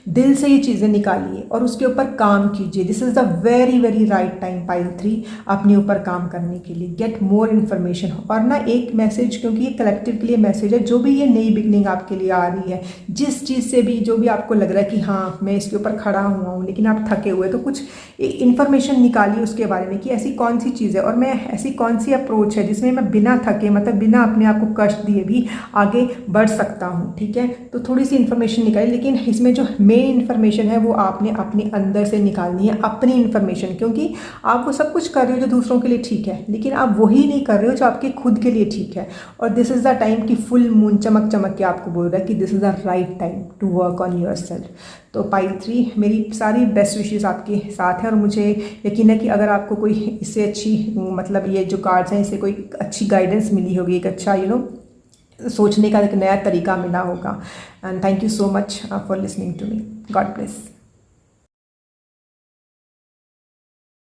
दिल से ये चीज़ें निकालिए और उसके ऊपर काम कीजिए। This is the very very right time pile 3 अपने ऊपर काम करने के लिए। Get more information. और ना एक मैसेज, क्योंकि ये कलेक्टिव के लिए मैसेज है, जो भी ये नई बिगनिंग आपके लिए आ रही है, जिस चीज़ से भी जो भी आपको लग रहा है कि हाँ मैं इसके ऊपर खड़ा हुआ हूँ लेकिन आप थके हुए, तो कुछ इन्फॉर्मेशन निकालिए उसके बारे में कि ऐसी कौन सी चीज़ है और मैं ऐसी कौन सी अप्रोच है जिसमें मैं बिना थके, मतलब बिना अपने आप को कष्ट दिए भी आगे बढ़ सकता हूँ, ठीक है। तो थोड़ी सी इन्फॉर्मेशन निकाली, लेकिन इसमें जो मेन इन्फॉर्मेशन है वो आपने अपने अंदर से निकालनी है, अपनी इन्फॉर्मेशन। क्योंकि आप वो सब कुछ कर रहे हो जो दूसरों के लिए ठीक है, लेकिन आप वही नहीं कर रहे हो जो आपके खुद के लिए ठीक है। और दिस इज़ द टाइम कि फुल मून चमक चमक के आपको बोल रहा है कि this is the right time to work on your self. तो पाइल 3 मेरी सारी बेस्ट विशेस आपके साथ है और मुझे यकीन है कि अगर आपको कोई इससे अच्छी, मतलब ये जो कार्ड्स हैं इससे कोई अच्छी गाइडेंस मिली होगी, एक अच्छा सोचने का एक नया तरीका मिला होगा। And thank you so much for listening to me. God bless.